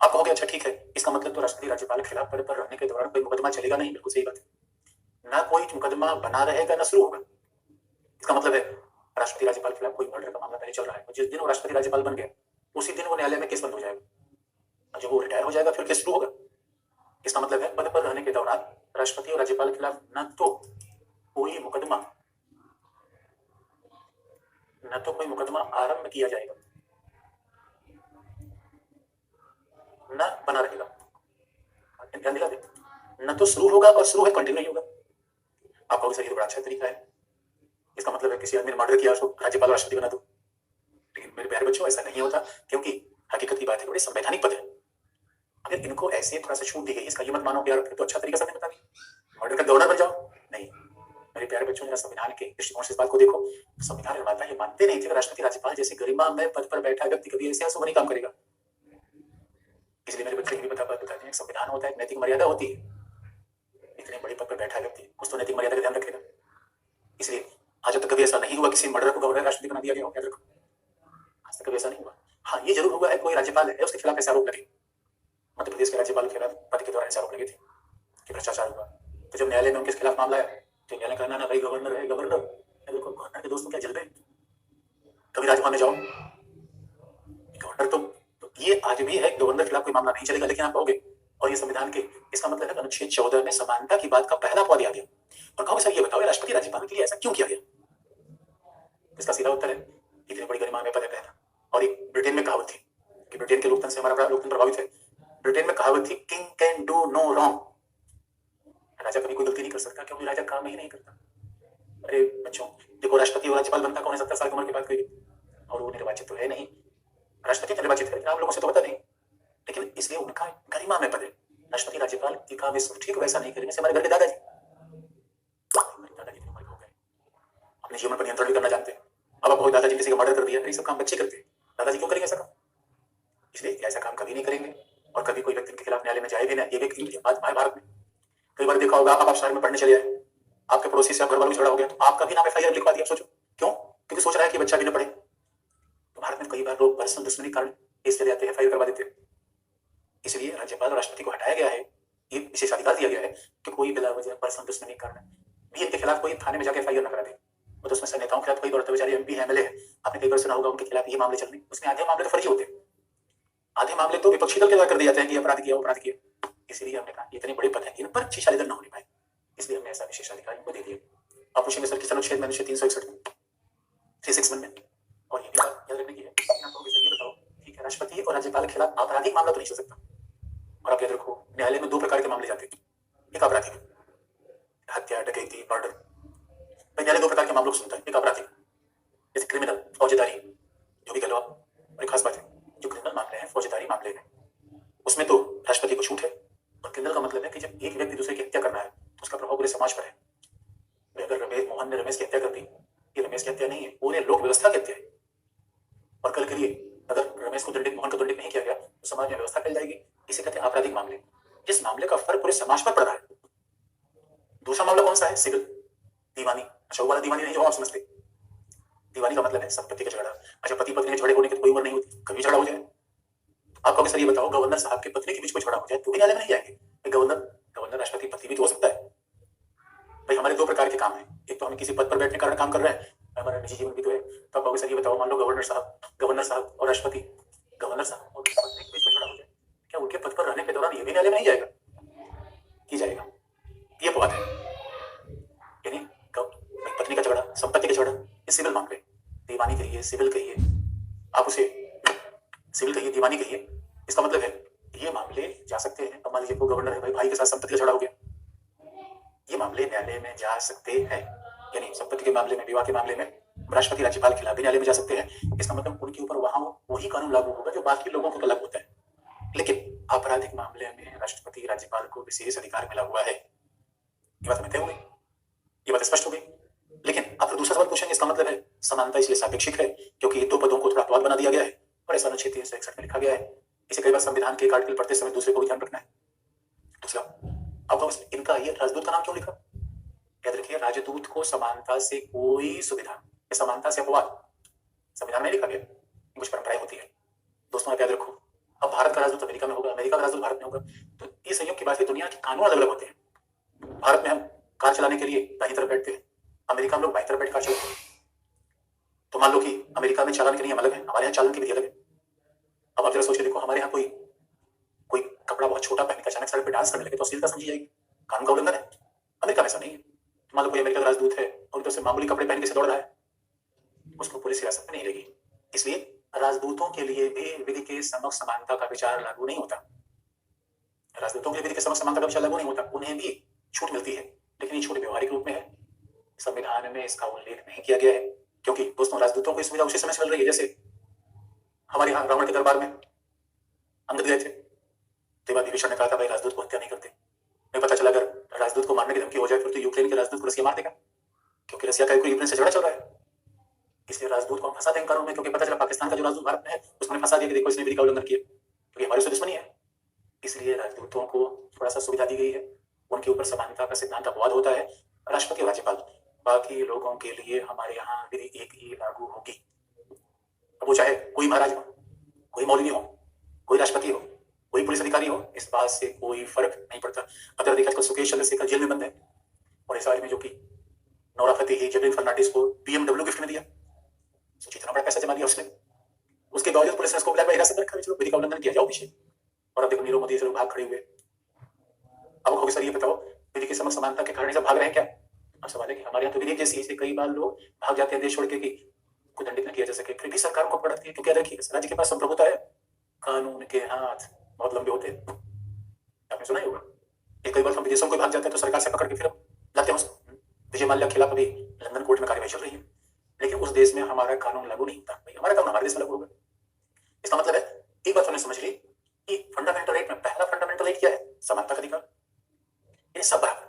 आप कहोगे अच्छा ठीक है, इसका मतलब तो राष्ट्रपति राज्यपाल के खिलाफ पद पर रहने के दौरान कोई मुकदमा चलेगा नहीं। बिल्कुल सही बात है, ना कोई मुकदमा बना रहेगा ना शुरू होगा। इसका मतलब है राष्ट्रपति राज्यपाल के खिलाफ कोई मर्डर का मामला पहले चल रहा है, जिस दिन वो राष्ट्रपति राज्यपाल बन गया उसी दिन वो न्यायालय में केस बंद हो जाएगा, और जब वो रिटायर हो जाएगा फिर केस शुरू होगा। इसका मतलब है पद पर रहने के दौरान राष्ट्रपति और राज्यपाल के खिलाफ न तो कोई मुकदमा आरंभ किया जाएगा, न बना रहेगा, ध्यान दिला दे, न तो शुरू होगा और शुरू है कंटिन्यू नहीं होगा। आप कहोगे सर ये तो बड़ा अच्छा तरीका है, इसका मतलब है किसी आदमी ने मर्डर किया उसको राज्यपाल और राष्ट्रपति बना दो। लेकिन मेरे प्यारे बच्चों ऐसा नहीं होता, क्योंकि हकीकत की बात है, बड़े संवैधानिक पद है। अगर इनको ऐसे थोड़ा सा छूट दी गई, इसका ये मत मानो कि यार तो अच्छा तरीका समझ बता दी, मर्डर का गवर्नर बन जाओ। नहीं मेरे प्यारे बच्चों, जरा संविधान के दृष्टिकोण से इस बात को देखो। संविधान निर्माता ये मानते नहीं थे कि राष्ट्रपति राज्यपाल जैसे गरिमा में पद पर बैठा व्यक्ति कभी ऐसे अशुभ नहीं काम करेगा। इसलिए मेरे बच्चे ये भी बताते हैं संविधान होता है, नैतिक मर्यादा होती है। इतने बड़े पद पर बैठा व्यक्ति कुछ तो नैतिक मर्यादा का ध्यान रखेगा। इसलिए आज तक कभी ऐसा नहीं हुआ किसी मर्डर को गवर्नर राष्ट्रपति बना दिया गया हो, याद रखो, आज तक कभी ऐसा नहीं हुआ। हाँ ये जरूर हुआ है, कोई राज्यपाल है उसके खिलाफ ऐसे आरोप लगे, मध्य प्रदेश के राज्यपाल के खिलाफ पद के द्वारा ऐसे आरोप लगे थे कि भ्रष्टाचार हुआ, तो जब न्यायालय में उनके खिलाफ मामला आया तो न्यायालय कहना ना भाई गवर्नर है, गवर्नर गवर्नर के दोस्तों क्या जलवे, कभी राजभवन में जाओ गवर्नर तो ये आज भी है, गवर्नर के खिलाफ कोई मामला नहीं चलेगा। लेकिन आप कहोगे और ये संविधान के, इसका मतलब है अनुच्छेद 14 में समानता की बात का पहला पद दिया गया, और कहोगे सर ये बताओ राष्ट्रपति राज्यपाल के लिए ऐसा क्यों किया गया? इसका सीधा उत्तर है इतनी बड़ी गरिमा में पद है पहला। और एक ब्रिटेन में कहावत थी कि ब्रिटेन के लोकतंत्र से हमारा बड़ा लोकतंत्र प्रभावित है। ब्रिटेन में कहावत थी king can do no wrong, राजा कभी कोई गलती नहीं कर सकता क्योंकि राजा काम ही नहीं करता। अरे बच्चों देखो, राष्ट्रपति और राज्यपाल बनता कौन है 70 साल की उम्र के बाद कोई, और वो निर्वाचित तो है नहीं, राष्ट्रपति निर्वाचित है आम लोगों से तो पता नहीं, लेकिन इसलिए उनका गरिमा में पद है। राष्ट्रपति राज्यपाल का विश्व ठीक वैसा नहीं करेंगे हमारे घर के दादाजी की उम्र हो गए, अपने जीवन पर नियंत्रण भी करना जानते हैं। अब आप दादाजी किसी का मर्डर कर दिया, ये सब काम बच्चे करते हैं, दादाजी क्यों करेंगे ऐसा काम? इसलिए ऐसा काम कभी नहीं करेंगे, और कभी कोई व्यक्ति के खिलाफ न्यायालय में जाए भी ना। ये भी बात भारत में कई बार देखा होगा, आप शहर में पढ़ने चले आए, आपके पड़ोसी से घर वालों में झगड़ा हो गया, तो आपका भी नाम एफआईआर लिखवा दिया। सोचो क्यों? क्योंकि सोच रहा है कि बच्चा भी ना पढ़े। तो भारत में कई बार लोग पर्सनल दुश्मनी के कारण केस चले जाते हैं, एफआईआर करवा देते हैं। इसलिए राज्यपाल और राष्ट्रपति को हटाया गया है, ये विशेषाधिकार दिया गया है कि कोई बिला वजह पर्सनल दुश्मनी के कारण भी इनके खिलाफ कोई थाने में जाकर एफआईआर न करा दे। वो तो उसमें नेताओं के खिलाफ कई बार बेचारे एमपी एमएलए है, आपने कई बार सुना होगा उनके खिलाफ ये मामले चल रहे, उसमें आधे मामले तो फर्जी होते हैं, आधे मामले तो विपक्षी दल के द्वारा कर दिए जाते हैं कि अपराध किया अपराध किया। इसलिए हमने कहा इतने बड़े पद है, इन पर शिक्षा निधन न होने पाए, इसलिए हमने ऐसा विशेषाधिकार इनको दे दिया। आप पूछेंगे सर किस अनुच्छेद में? अनुच्छेद 361 में, 361 में। और ये भी बात याद रखने की है, आपको ये बताओ ठीक है, राष्ट्रपति और राज्यपाल के खिलाफ आपराधिक मामला तो नहीं चल सकता। और आप याद रखो न्यायालय में 2 प्रकार के मामले जाते हैं, एक आपराधिक हत्या, डकैती, मर्डर, न्यायालय 2 प्रकार के मामलों को सुनता है। एक आपराधिक जैसे क्रिमिनल, फौजदारी, जो भी कह लो आप। और एक खास बात है, जो क्रिमिनल मामले हैं, फौजदारी मामले हैं, उसमें तो राष्ट्रपति को छूट है। और क्रिमिनल का मतलब है कि जब एक व्यक्ति दूसरे की हत्या कर रहा है तो उसका प्रभाव पूरे समाज पर है। अगर मोहन ने रमेश की हत्या कर दी, ये रमेश की हत्या नहीं है, पूरे लोक व्यवस्था की हत्या है। और कल के लिए अगर रमेश को दंडित, मोहन को दंडित नहीं किया गया तो समाज में व्यवस्था फैल जाएगी। इसे कहते हैं आपराधिक मामले, जिस मामले का फर्क पूरे समाज पर पड़ रहा है। दूसरा मामला कौन सा है? सिविल, दीवानी। अच्छा वो वाला दीवानी नहीं जो आप समझते। दीवानी का मतलब है संपत्ति का झगड़ा। अच्छा पति पत्नी झगड़े होने की कोई उम्र नहीं होती, कभी झगड़ा हो जाए। आप कहोगे सर ये बताओ गवर्नर साहब के पत्नी के बीच में झगड़ा हो जाए तो भी न्यायालय में नहीं जाएंगे? गवर्नर राष्ट्रपति पति भी तो हो सकता है भाई। हमारे 2 प्रकार के काम है, एक तो हम किसी पद पर बैठने के कारण काम कर रहे हैं, हमारा निजी जीवन भी तो है। तो आप कहोगे सर ये बताओ मान लो गवर्नर साहब और राष्ट्रपति, गवर्नर साहब और पत्नी के बीच में झगड़ा हो जाए, क्या उनके पद पर रहने के दौरान ये भी न्यायालय में नहीं जाएगा? की जाएगा। ये बात है, यानी पत्नी का झगड़ा, संपत्ति का झगड़ा, ये सिविल मामले, दीवानी कहिए, सिविल कहिए, आप उसे सिविल कहिए, दीवानी कहिए। इसका मतलब है ये मामले जा सकते हैं। अब मान लीजिए को गवर्नर है भाई के साथ संपत्ति का झगड़ा हो गया, ये मामले न्यायालय में जा सकते हैं। यानी संपत्ति के मामले में, विवाह के मामले में राष्ट्रपति राज्यपाल के खिलाफ भी न्यायालय में जा सकते हैं। इसका मतलब उनके ऊपर वहां वही कानून लागू होगा जो बाकी लोगों को लागू होता है। लेकिन आपराधिक मामले में राष्ट्रपति राज्यपाल को विशेष अधिकार मिला हुआ है। ये बात हमें तय हो गई, ये बात स्पष्ट हो गई। लेकिन आप दूसरा सवाल पूछेंगे, इसका मतलब है समानता इसलिए सापेक्षिक है क्योंकि दो पदों को थोड़ा अपवाद बना दिया गया है और ऐसा अनुच्छेद 361 में लिखा गया है। इसे कई बार संविधान के एक आर्टिकल पढ़ते समय दूसरे को भी ध्यान रखना है। दूसरा, अब इनका ये राजदूत का नाम क्यों लिखा? याद रखिए, राजदूत को समानता से कोई सुविधा, समानता से अपवाद संविधान में लिखा गया, कुछ परंपराएं होती है। दोस्तों आप याद रखो, अब भारत का राजदूत अमेरिका में होगा, अमेरिका का राजदूत भारत में होगा, तो ये संयोग की बात है, दुनिया के कानून अलग अलग होते हैं। भारत में हम कार चलाने के लिए दाहिनी तरफ बैठते हैं, अमेरिका में लोग बाईं तरफ बैठ कार चलाते हैं। तो मान लो कि अमेरिका में चालन के नियम अलग है, हमारे यहाँ चालन की विधि अलग है। अब आप जरा सोच के देखो, हमारे यहाँ कोई कोई कपड़ा बहुत छोटा पहन के अचानक सड़क पे डांस करने लगे तो अश्लीलता समझी जाएगी, कानून का उल्लंघन है। अमेरिका में ऐसा नहीं है। मान लो कोई अमेरिका का राजदूत है और तो से मामूली कपड़े पहन के से दौड़ रहा है, उसको पुलिस हिरासत में नहीं लेगी। इसलिए राजदूतों के लिए भी विधि के समक्ष समानता का विचार लागू नहीं होता। राजदूतों के लिए विधि के समक्ष समानता का विचार लागू नहीं होता, उन्हें भी छूट मिलती है, लेकिन ये छूट व्यवहारिक रूप में है। संविधान में इसका उल्लेख नहीं किया गया है क्योंकि दोस्तों राजदूतों को सुविधा उसी समय से मिल रही है जैसे हमारे यहाँ रावण के दरबार में अंगद गए थे, देवाधिवेशन ने कहा था भाई राजदूत को हत्या नहीं करते। नहीं पता चला अगर राजदूत को मारने की धमकी हो जाए फिर तो यूक्रेन के राजदूत को रसिया मार देगा, क्योंकि रसिया का यूक्रेन से झगड़ा चल रहा है। इसलिए राजदूत को हम फंसा देंगे कानून में, क्योंकि पता चला पाकिस्तान का जो राजदूत भारत में है उसने फंसा दिया कि देखो इसने विधि का उल्लंघन किया, क्योंकि हमारे से दुश्मनी है। इसलिए राजदूतों को थोड़ा सा सुविधा दी गई है, उनके ऊपर समानता का सिद्धांत अपवाद होता है। राष्ट्रपति और राज्यपाल, बाकी लोगों के लिए हमारे यहाँ विधि एक ही लागू होगी। अब वो चाहे कोई महाराज हो, कोई मौलवी हो, कोई राष्ट्रपति हो, कोई पुलिस अधिकारी हो, इस बात से कोई फर्क नहीं पड़ता। अगर देखा सुकेश चंद्रशेखर जेल में बंद है और इस बारे में जो कि नोरा फतेही जबरीन फर्नांडिस को BMW गिफ्ट में दिया, सोचिए इतना बड़ा पैसा जमा दिया उसने, उसके बावजूद पुलिस ने उसको ब्लैक हिरासत में रखा, चलो विधि का उल्लंघन किया, जाओ पीछे। और अब देखो नीरव मोदी से लोग भाग खड़े हुए। अब कहोगे सर ये बताओ विधि के समक्ष समानता के कारण सब भाग रहे हैं क्या? अब सवाल है कि हमारे यहाँ तो विधि जैसी है, कई बार लोग भाग जाते हैं देश छोड़ के कि कोई दंडित न किया जा सके, फिर भी सरकार को पड़ती है क्योंकि देखिए राज्य के पास संप्रभुता है, कानून के हाथ बहुत लंबे होते हैं। आपने सुना ही होगा कई बार हम विदेशों को भाग जाते हैं तो सरकार से पकड़ के फिर लाते हैं उसको। विजय माल्या के खिलाफ अभी लंदन कोर्ट में कार्रवाई चल रही है, लेकिन उस देश में हमारा कानून लागू नहीं होता। भाई हमारा कानून हमारे देश में लागू होगा। इसका मतलब है एक बात हमने समझ ली कि फंडामेंटल राइट में पहला फंडामेंटल राइट क्या है? समानता का अधिकार। ये सब बराबर,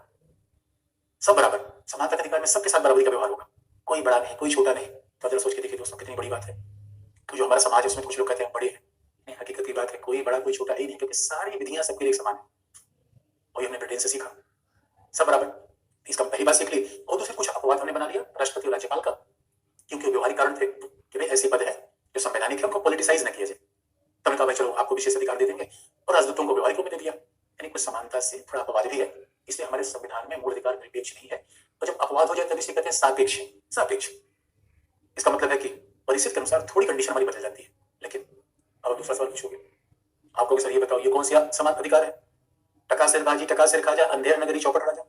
सब बराबर, समानता के अधिकार में सबके साथ बराबरी का व्यवहार होगा, कोई बड़ा नहीं कोई छोटा नहीं। तो जरा सोच के देखिए दोस्तों कितनी बड़ी बात है। तो जो हमारा समाज है उसमें कुछ लोग कहते हैं बड़े हैं, हकीकत की बात है कोई बड़ा कोई छोटा ही नहीं, क्योंकि सारी विधियां सबके लिए समान है। वही हमने ब्रिटेन से सीखा, सब बराबर। इसका पहली बात सीख ली। और दूसरी कुछ अपवाद हमने बना लिया राष्ट्रपति और राज्यपाल का, क्योंकि व्यवहारिक कारण थे कि भाई ऐसे पद है जो संवैधानिक है, उनको पॉलिटिसाइज न किया जाए। तब कहा भाई चलो आपको विशेष अधिकार दे देंगे, और राजदूतों को व्यवहारिक रूप में दे दिया। यानी कुछ समानता से थोड़ा अपवाद भी है, इसलिए हमारे संविधान में मूल अधिकार निरपेक्ष नहीं है। और जब अपवाद हो जाए तब इसे कहते हैं सापेक्ष। सापेक्ष इसका मतलब है कि परिस्थिति के अनुसार थोड़ी कंडीशन हमारी बदल जाती है। लेकिन अब दूसरा सवाल पूछोगे आपको, सर ये बताओ ये कौन सा समान अधिकार है? टका सिर बाजी टका सिर खाजा अंधेर नगरी चौपट राजा।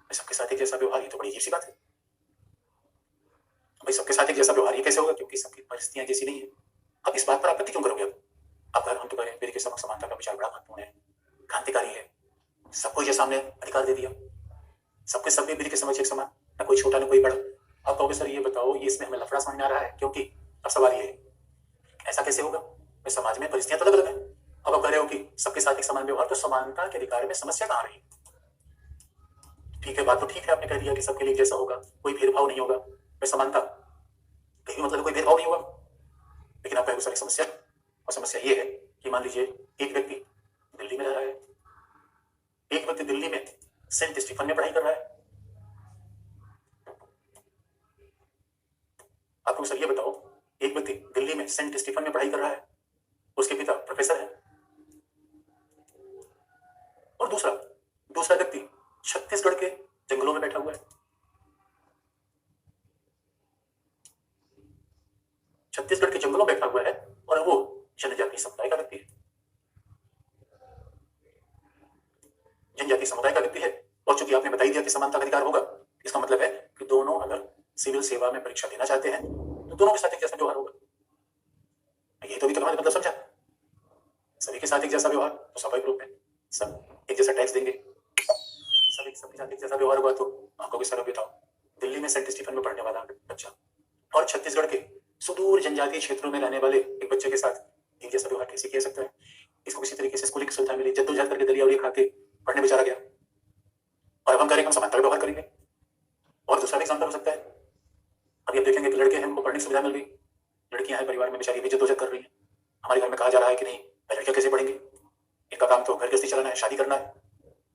सबके साथ एक जैसा व्यवहार, ये तो बड़ी अजीब सी बात है। भाई सबके साथ एक जैसा व्यवहार ये कैसे होगा? क्योंकि सबकी परिस्थितियां जैसी नहीं है। अब इस बात पर आपत्ति क्यों करोगे? अब हम तो कह रहे हैं विधि के समक्ष समानता का विचार बड़ा महत्वपूर्ण है, क्रांतिकारी है, सबको ये सामने अधिकार दे दिया, सबके सब विधि के समक्ष एक समान, न कोई छोटा न कोई बड़ा। अब कहोगे सर ये बताओ ये इसमें हमें लफड़ा समझ में आ रहा है, क्योंकि अब सवाल ये है ऐसा कैसे होगा? समाज में परिस्थितियां तो अलग अलग है। अब आप कह रहे हो कि सबके साथ एक समान व्यवहार, तो समानता के अधिकार में समस्या कहां रही? ठीक है, बात तो ठीक है, आपने कह दिया कि सबके लिए जैसा होगा, कोई भेदभाव नहीं होगा, समानता कहीं मतलब कोई भेदभाव नहीं होगा। लेकिन आप कहोगे सर समस्या, और समस्या ये है कि मान लीजिए एक व्यक्ति दिल्ली में रह रहा है, एक व्यक्ति दिल्ली में सेंट स्टीफन में पढ़ाई कर रहा है। आपको सर ये बताओ एक व्यक्ति दिल्ली में सेंट स्टीफन में पढ़ाई कर रहा है, उसके पिता प्रोफेसर है, और दूसरा व्यक्ति छत्तीसगढ़ के जंगलों में बैठा हुआ है। छत्तीसगढ़ के जंगलों में बैठा हुआ है और वो जनजाति समुदाय का व्यक्ति है, जनजाति समुदाय का व्यक्ति है। और चूंकि आपने बताई दिया कि समानता का अधिकार होगा, इसका मतलब है कि दोनों अगर सिविल सेवा में परीक्षा देना चाहते हैं तो दोनों के साथ एक जैसा व्यवहार होगा। ये तो भी हमारा मतलब समझा, सभी के साथ एक जैसा व्यवहार, तो स्वाभाविक रूप में सब एक जैसा टैक्स देंगे, सबके साथ एक जैसा व्यवहार हुआ। तो आपको भी सर बताओ दिल्ली में सेंट स्टीफन में पढ़ने वाला बच्चा और छत्तीसगढ़ के सुदूर जनजातीय क्षेत्रों में रहने वाले एक बच्चे के साथ एक जैसा व्यवहार कैसे किया सकता है? इसको किसी तरीके से स्कूलिंग सुविधा मिली, जद्दोजहद करके दलिया उलिया खा के पढ़ने बेचारा गया, और अब हम करेंगे, हम समानता का व्यवहार करेंगे। और दूसरा भी एग्जाम्पल हो सकता है, अभी आप देखेंगे कि लड़के हैं, उनको पढ़ने की सुविधा मिल गई, लड़कियां हैं परिवार में बेचारी भी जद्दोजहद कर रही है। हमारे घर में कहा जा रहा है कि नहीं भाई लड़कियां कैसे पढ़ेंगी, इनका काम तो घर गृहस्थी चलाना है, शादी करना है।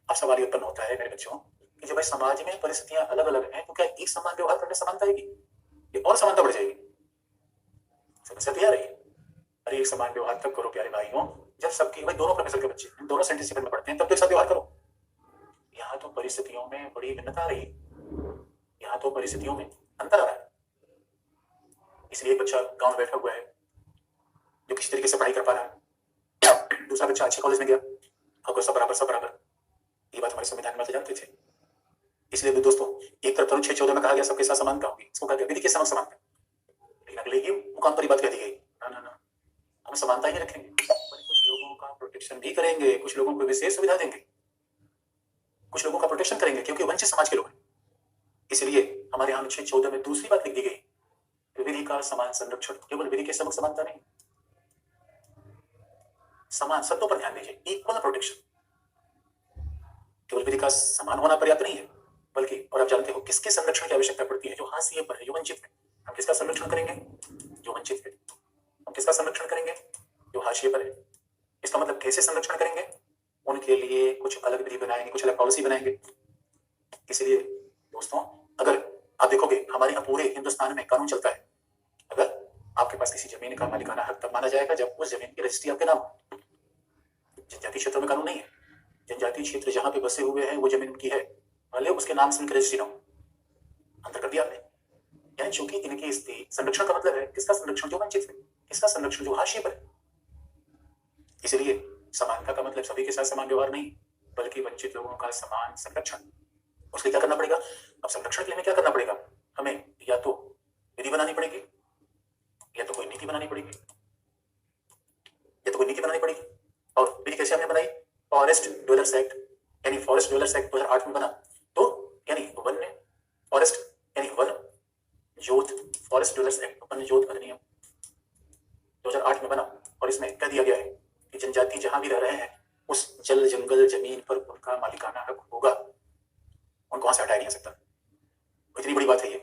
अब सवाल ये उत्पन्न होता है मेरे बच्चों कि जब भाई समाज में परिस्थितियां अलग अलग हैं तो क्या एक समान व्यवहार करने समानता आएगी? ये और समानता बढ़ जाएगी? समस्या तो आ रही है। अरे एक समान व्यवहार तब करो प्यारे भाइयों जब सबकी, भाई दोनों प्रोफेसर के बच्चे दोनों सेंट डिसिप्लिन में पढ़ते हैं, तब तो एक साथ व्यवहार करो। यहाँ तो परिस्थितियों में बड़ी भिन्नता आ रही है, यहाँ तो परिस्थितियों में अंतर आ रहा है। इसलिए एक बच्चा गांव में बैठा हुआ है जो किसी तरीके से पढ़ाई कर पा रहा है, दूसरा बच्चा अच्छे कॉलेज में गया, अब सब बराबर सब बराबर। ये बात हमारे संविधान में तो जानते थे। इसलिए दोस्तों एक तरफ तरुण 614 में कहा गया सबके साथ समानता होगी, इसको कहा गया विधि के समक्ष समानता, लेकिन अगले ही मुकाम पर बात कह दी गई ना ना ना, हम समानता ही रखेंगे, कुछ लोगों का प्रोटेक्शन भी करेंगे, कुछ लोगों को विशेष सुविधा देंगे, कुछ लोगों का प्रोटेक्शन करेंगे क्योंकि वंचित समाज के लोग हैं। इसलिए हमारे यहाँ 614 में दूसरी बात लिख दी गई, विधि का समान संरक्षण, केवल विधि के समक्ष समानता नहीं, समान शब्दों पर ध्यान दीजिए, इक्वल प्रोटेक्शन। केवल विधि का समान होना पर्याप्त नहीं है, बल्कि और आप जानते हो किसके संरक्षण की आवश्यकता पड़ती है? जो हाशिए पर है, जो वंचित है। हम किसका संरक्षण करेंगे? जो वंचित है। हम किसका संरक्षण करेंगे? जो हाशिए पर है। इसका मतलब कैसे संरक्षण करेंगे? उनके लिए कुछ अलग विधि बनाएंगे, कुछ अलग पॉलिसी बनाएंगे। इसलिए दोस्तों अगर आप देखोगे हमारे यहाँ पूरे हिंदुस्तान में कानून चलता है, अगर आपके पास किसी जमीन का मालिकाना हक तब माना जाएगा जब उस जमीन की रजिस्ट्री आपके नाम हो। जनजातीय क्षेत्रों में कानून नहीं है, जनजातीय क्षेत्र जहां पे बसे हुए हैं वो जमीन उनकी है, भले उसके नाम से उनकी रजिस्ट्री ना हो। अंतर कर दिया आपने। यानी चूंकि इनकी स्थिति, संरक्षण का मतलब है किसका संरक्षण? जो वंचित है। किसका संरक्षण? जो हाशिए पर है। इसलिए समानता का मतलब सभी के साथ समान व्यवहार नहीं, बल्कि वंचित लोगों का समान संरक्षण। उसके क्या करना पड़ेगा? अब संरक्षण के लिए हमें क्या करना पड़ेगा? हमें या तो विधि बनानी पड़ेगी, या तो कोई नीति बनानी पड़ेगी, या तो कोई नीति बनानी पड़ेगी। और विधि कैसे हमने बनाई? फॉरेस्ट ड्वेलर्स एक्ट, यानी फॉरेस्ट ड्वेलर्स एक्ट 2008 में बना, तो यानी वन्य फॉरेस्ट यानी वन जोत, फॉरेस्ट ड्वेलर्स एक्ट वन्य जोत अधिनियम 2008 में बना, और इसमें कह दिया गया है कि जनजाति जहां भी रह रहे हैं उस जल जंगल जमीन पर उनका मालिकाना हक होगा, उनको वहां से हटाया नहीं जा सकता। इतनी बड़ी बात है ये।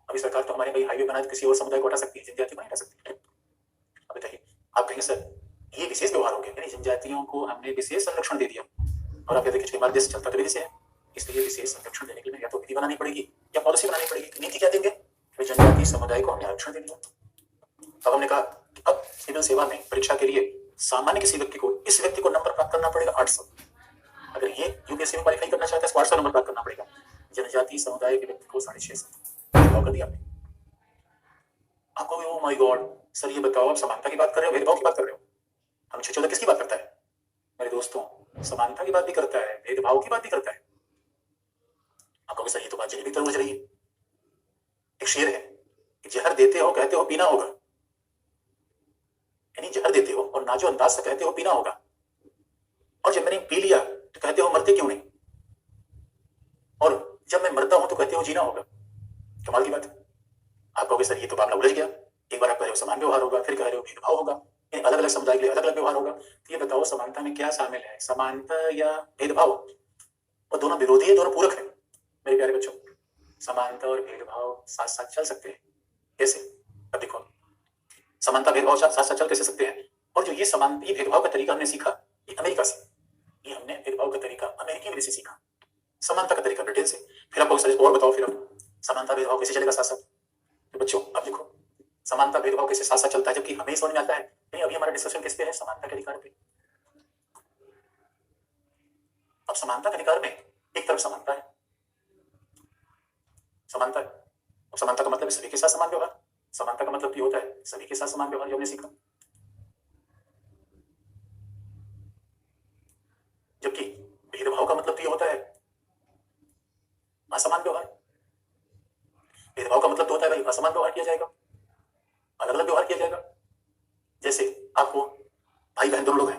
अभी सरकार तो हमारे कई हाईवे बना किसी और समुदाय को हटा सकती है, जनजाति को नहीं हटा सकती। अब बताइए, आप कहेंगे सर ये विशेष व्यवहार हो गया, यानी जनजातियों को हमने विशेष संरक्षण दे दिया, और आप कहते हैं कि हमारा देश चलता तो विधि से है, इसलिए विशेष संरक्षण देने के लिए या तो विधि बनानी पड़ेगी या पॉलिसी बनानी पड़ेगी। नीति क्या देंगे? जनजातीय समुदाय को हमने आरक्षण दे दिया। अब हमने कहा कि अब सिविल सेवा में परीक्षा के लिए सामान्य किसी व्यक्ति को, इस व्यक्ति को नंबर प्राप्त करना पड़ेगा 800, अगर ये यूपीएससी में क्वालिफाई करना चाहता है तो 800 नंबर प्राप्त करना पड़ेगा। जनजातीय समुदाय के व्यक्ति को 650 कर दिया आपने। आपको ओ माय गॉड सर ये बताओ, आप समानता की बात कर रहे हो, भेदभाव की बात कर रहे हो? हम 614 किसकी बात करता है मेरे दोस्तों? समानता की बात भी करता है, भेदभाव की बात भी करता है। आपको सर ये तो बात जलेबी तरह उलझ रही है। एक शेर है कि जहर देते हो कहते हो पीना होगा, यानी जहर देते हो और नाजो अंदाज से कहते हो पीना होगा, और जब मैंने पी लिया तो कहते हो मरते क्यों नहीं, और जब मैं मरता हूं तो कहते हो जीना होगा। कमाल की बात है। आप कहोगे सर ये तो मामला उलझ गया, एक बार आप कह रहे हो समान व्यवहार होगा, फिर कह रहे हो भेदभाव होगा, अलग अलग समुदाय के लिए अलग अलग व्यवहार होगा। तो ये बताओ समानता में क्या शामिल है, समानता या भेदभाव? और दोनों विरोधी है, दोनों पूरक है मेरे प्यारे बच्चों। समानता और भेदभाव साथ साथ चल सकते हैं। कैसे? अब देखो, समानता भेदभाव साथ साथ चल कैसे सकते हैं? और जो ये समानता, ये भेदभाव का तरीका हमने सीखा ये अमेरिका से, ये हमने भेदभाव का तरीका अमेरिकी विधि से सीखा, समानता का तरीका ब्रिटेन से। फिर आपको सर और बताओ, फिर अब समानता भेदभाव कैसे चलेगा साथ साथ? तो बच्चों अब देखो, समानता भेदभाव कैसे साथ साथ चलता है, जबकि हमें समझ में आता है नहीं। अभी हमारा डिस्कशन किस पे है? समानता के अधिकार पे। अब समानता के अधिकार में एक तरफ समानता है, समानता है। अब समानता का मतलब सभी के साथ समान व्यवहार, समानता का मतलब ये होता है सभी के साथ समान व्यवहार, जो हमने सीखा। जबकि भेदभाव का मतलब ये होता है असमान व्यवहार। भेदभाव का मतलब तो होता है भाई असमान व्यवहार किया जाएगा, अलग अलग व्यवहार किया जाएगा। जैसे आपको भाई बहन दोनों लोग हैं,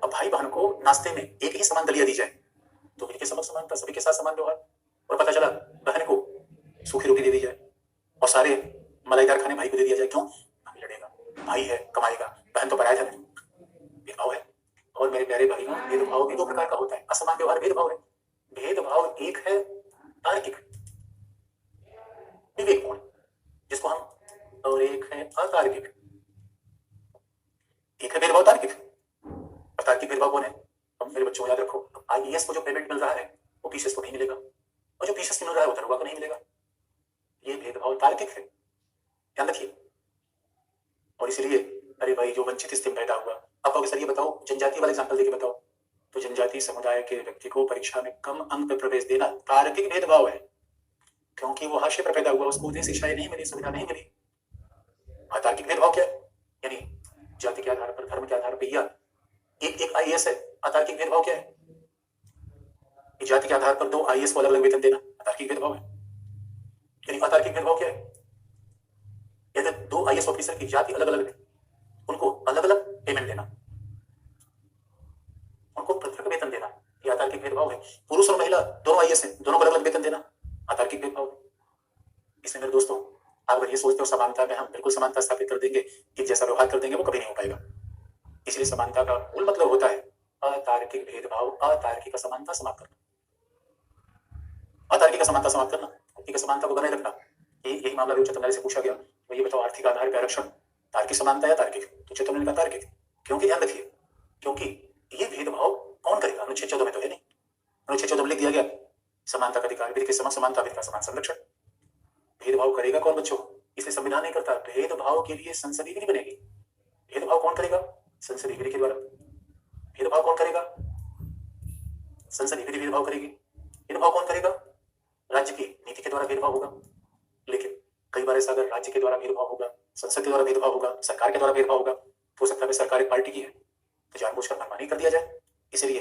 अब भाई बहन को नाश्ते में एक ही समान दलिया दी जाए तो इनके समझ समानता, सभी के साथ समान व्यवहार। और पता चला बहन को सूखी रोटी दे दी जाए और सारे मलाईदार खाने भाई को दे दिया जाए, क्यों? भाई लड़ेगा, भाई है कमाएगा, बहन तो पराया था नहीं। भेदभाव है। और मेरे प्यारे भाइयों, भेदभाव भी दो प्रकार का होता है। असमान व्यवहार भेदभाव है। भेदभाव एक है तार्किक विवेकपूर्ण, जिसको हम, और एक है अतार्किक। एक है भेदभाव तार्किक, और तार्किक भेदभाव कौन है? अब मेरे बच्चों याद रखो, आईएएस को जो पेमेंट मिल रहा है वो पीसीएस को नहीं मिलेगा, और जो पीसीएस को मिल रहा है वो दरोगा को नहीं मिलेगा। ये भेदभाव तार्किक है, ध्यान रखिए। और इसलिए अरे भाई जो वंचित स्थिति में पैदा हुआ, अब अगर सर ये बताओ, जनजाति वाला एग्जाम्पल देके बताओ, तो जनजाति समुदाय के व्यक्ति को परीक्षा में कम अंक पर प्रवेश देना तार्किक भेदभाव है, क्योंकि वो हाशिए पर पैदा हुआ, उसको उतनी शिक्षाएं नहीं मिली, सुविधा नहीं मिली। अतार्किक भेदभाव क्या है? यानी जाति के आधार पर, धर्म के आधार पर, या एक आईएएस है। अतार्किक भेदभाव क्या है? जाति के आधार पर दो आईएएस को अलग अलग वेतन देना अतार्किक भेदभाव है। यानी अतार्किक भेदभाव क्या है? यदि दो आईएएस ऑफिसर की जाति अलग अलग है, उनको अलग अलग पेमेंट देना, उनको पृथक वेतन देना, यह अतार्किक भेदभाव है। पुरुष और महिला दोनों आईएएस हैं, दोनों को अलग अलग वेतन देना अतार्किक भेदभाव है। इसलिए मेरे दोस्तों, आप अगर ये सोचते हो समानता में हम बिल्कुल समानता स्थापित कर देंगे, कि जैसा व्यवहार कर देंगे, वो कभी नहीं हो पाएगा। इसलिए समानता का मूल मतलब होता है अतार्किक भेदभाव, अतार्किक असमानता समाप्त करना, अतार्किक असमानता समाप्त करना, तार्किक असमानता को बनाए रखना। यही मामला भी उच्चतम न्यायालय से पूछा गया, तो ये बताओ, आर्थिक आधार पर आरक्षण तार्किक समानता या तार्किक? तो उच्चतम न्यायालय ने कहा तार्किक, क्योंकि ध्यान रखिए, क्योंकि ये भेदभाव कौन करेगा? अनुच्छेद 14 में तो है नहीं। अनुच्छेद 14 में लिख दिया गया समानता का अधिकार, विधि के समान समानता, विधि का समान संरक्षण। भेदभाव करेगा कौन बच्चों? इसलिए संविधान नहीं करता, भेदभाव के लिए संसदीय विधि बनेगी। भेदभाव कौन करेगा? संसदीय विधि के द्वारा। भेदभाव कौन करेगा? संसदीय विधि भेदभाव करेगी। भेदभाव कौन करेगा? राज्य की नीति के द्वारा भेदभाव होगा। लेकिन कई बार ऐसा, अगर राज्य के द्वारा भेदभाव होगा, संसद के द्वारा भेदभाव होगा, सरकार के द्वारा भेदभाव होगा, हो सकता है सरकार एक पार्टी की है तो जानबूझकर मनमानी कर दिया जाए। इसलिए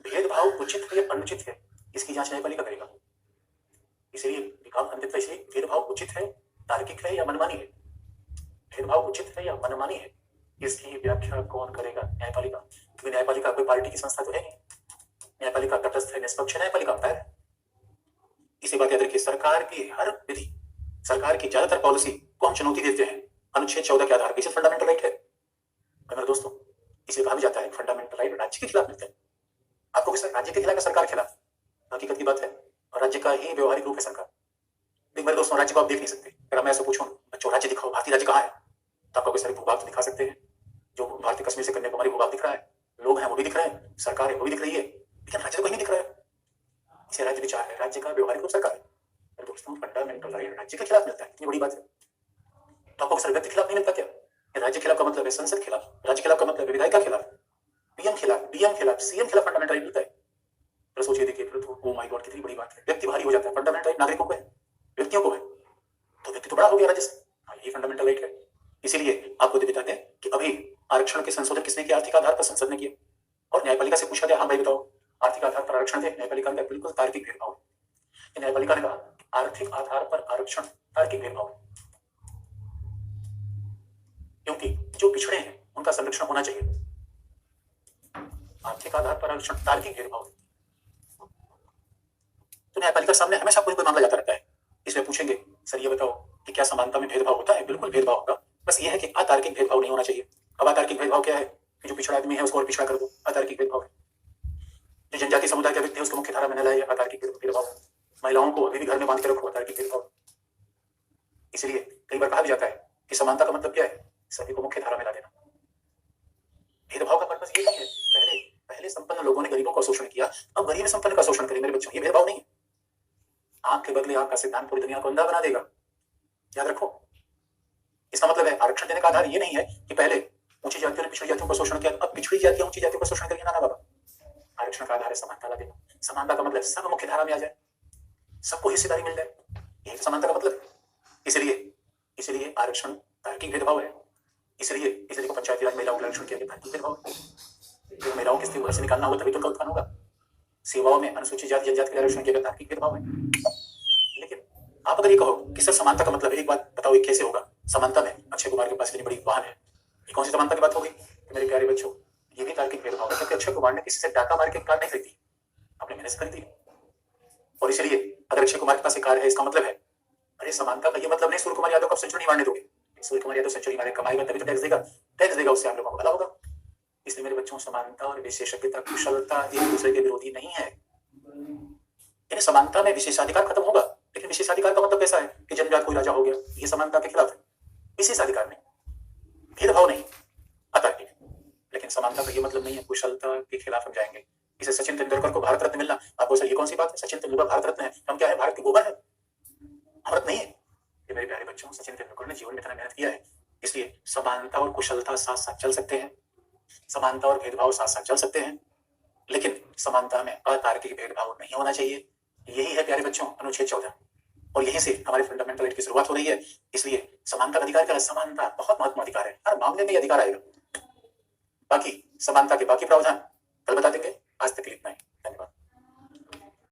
भेदभाव उचित है या अनुचित है, इसकी जांच न्यायपालिका करेगा। इसलिए इसलिए भेदभाव उचित है, तार्किक है या मनमानी है, भेदभाव उचित है या मनमानी है, इसकी व्याख्या कौन करेगा? न्यायपालिका। क्योंकि न्यायपालिका कोई पार्टी की संस्था तो है नहीं, न्यायपालिका तटस्थ है, निष्पक्ष न्यायपालिका होता है। इसी बात याद रखिए, सरकार की हर विधि, सरकार की ज्यादातर पॉलिसी को हम चुनौती देते हैं अनुच्छेद 14 के आधार पर। फंडामेंटल राइट है मेरे दोस्तों, इसलिए कहा भी जाता है फंडामेंटल राइट राज्य के खिलाफ मिलते हैं। आपको किस राज्य के खिलाफ, सरकार के खिलाफ? हकीकत की बात है, राज्य का ही व्यवहारिक रूप है सरकार। देख मेरे दोस्तों, राज्य को आप देख नहीं सकते। अगर मैं ऐसे पूछूं, बच्चों राज्य दिखाओ, भारतीय राज्य कहाँ है, तो आपको सारे भूभाग तो दिखा सकते हैं। जो भारतीय कश्मीर से कन्याकुमारी भूभाग दिख रहा है, लोग हैं वो भी दिख रहे हैं, सरकार है वो भी दिख रही है, लेकिन राज्य तो कहीं नहीं दिख रहा है। इसे राज्य विचार है, राज्य का व्यवहारिक रूप सरकार है। मेरे दोस्तों, फंडामेंटल राइट राज्य के खिलाफ मिलता है, इतनी बड़ी बात है। तो आपको व्यक्ति खिलाफ नहीं मिलता क्या? राज्य खिलाफ का मतलब है संसद खिलाफ, राज्य खिलाफ का मतलब है विधायिका खिलाफ, पीएम खिलाफ, डीएम खिलाफ, सीएम खिलाफ फंडामेंटल राइट मिलता है। फिर सोचिए, देखिए, फिर तो ओ माय गॉड कितनी बड़ी बात है, व्यक्ति भारी हो जाता है। फंडामेंटल राइट नागरिकों को है, व्यक्तियों को है, तो व्यक्ति तो बड़ा हो गया राज्य से। हाँ, यही फंडामेंटल राइट है। इसीलिए आपको बता दें कि अभी आरक्षण के संशोधन किसने किया? आर्थिक आधार पर संसद ने किया। और न्यायपालिका से पूछा गया, हाँ भाई बताओ, आर्थिक आधार पर आरक्षण दे। न्यायपालिका ने बिल्कुल तार्किक भेदभाव है। न्यायपालिका ने कहा आर्थिक आधार पर आरक्षण तार्किक भेदभाव है, क्योंकि जो पिछड़े हैं उनका संरक्षण होना चाहिए। आर्थिक आधार पर आरक्षण तार्किक भेदभाव है। तो न्यायपालिका के सामने हमेशा कोई मामला जाता रहता है। इसमें पूछेंगे, सर ये बताओ कि क्या समानता में भेदभाव होता है? बिल्कुल भेदभाव होगा, बस ये है कि अतार्किक भेदभाव नहीं होना चाहिए। अब अतार्किक भेदभाव क्या है? कि जो पिछड़ा आदमी है उसको और पिछड़ा कर दो, अतार्किक भेदभाव है। जो जनजाति समुदाय का व्यक्ति है उसको मुख्य धारा में न लाए, अतार्किक भेदभाव। महिलाओं को अभी भी घर में बांध के रखो, अतार्किक भेदभाव। इसलिए कई बार कहा भी जाता है कि समानता का मतलब क्या है? सभी को मुख्य धारा में ला देना। भेदभाव का पर्पस ये नहीं है, पहले संपन्न लोगों ने गरीबों का शोषण किया, अब गरीब संपन्न का शोषण करे। मेरे बच्चों, ये भेदभाव नहीं है। आंख के बदले आंख का सिद्धांत पूरी दुनिया को अंधा बना देगा, याद रखो। इसका मतलब है आरक्षण देने का आधार ये नहीं है कि पहले ऊंची जातियों ने पिछड़ी जातियों का शोषण किया, अब पिछड़ी जातियां ऊंची जातियों का शोषण करेंगे। ना बाबा, आरक्षण का आधार है समानता ला देना। समानता का मतलब सब मुख्य धारा में आ जाए, सबको हिस्सेदारी मिल जाए, यही समानता का मतलब है। इसलिए आरक्षण तार्किक भेदभाव है। इसलिए को पंचायती राज महिलाओं का आरक्षण किया गया, तार्किक भेदभाव। जो महिलाओं की स्थिति घर से निकालना होगा तभी तो उनका उत्थान होगा। सेवाओं में अनुसूचित जाति जनजाति का आरक्षण किया गया, तार्किक भेदभाव है। लेकिन आप अगर ये कहो कि सर समानता का मतलब है, एक बात बताओ ये कैसे होगा? समानता में अक्षय कुमार के पास इतनी बड़ी वाहन है, ये कौन सी समानता की बात होगी? तो मेरे प्यारे बच्चों, ये भी तार्किक भेदभाव है, क्योंकि अक्षय कुमार ने किसी से डाका मार के कार नहीं खरीदी, अपने मेहनत से खरीदी। और इसलिए अगर अक्षय कुमार के पास कार है, इसका मतलब है अरे समानता का ये मतलब नहीं सूर्य कुमार यादव को सेंचुरी मारने दोगे। सूर्य कुमार यादव सेंचुरी मारे कमाएगा तभी तो टैक्स देगा, उससे आप लोगों को भला होगा। इसलिए मेरे बच्चों, समानता और विशेषज्ञता, कुशलता एक दूसरे के विरोधी नहीं है। यानी समानता में विशेषाधिकार खत्म होगा, लेकिन विशेषाधिकार का मतलब कैसा है कि जन्मजात कोई राजा हो गया, ये समानता के खिलाफ है। विशेषाधिकार नहीं, भेदभाव नहीं, अतः लेकिन समानता का ये मतलब नहीं है कुशलता के खिलाफ हम जाएंगे। इसे सचिन तेंदुलकर को भारत रत्न मिलना, आपको सर ये कौन सी बात है? सचिन तेंदुलकर भारत रत्न है, हम क्या है? भारत के गोबर है, भारत नहीं है। ये मेरे प्यारे बच्चों, सचिन तेंदुलकर ने जीवन में इतना मेहनत किया है, इसलिए समानता और कुशलता साथ साथ चल सकते हैं, समानता और भेदभाव साथ साथ चल सकते हैं, लेकिन समानता में अतार्किक भेदभाव नहीं होना चाहिए। यही है प्यारे बच्चों अनुच्छेद 14, और यहीं से हमारे फंडामेंटल राइट की शुरुआत हो रही है। इसलिए समानता का अधिकार क्या है? समानता बहुत महत्वपूर्ण अधिकार है, हर मामले में यह अधिकार आएगा। बाकी समानता के बाकी प्रावधान कल बता देंगे। आज तक इतना ही।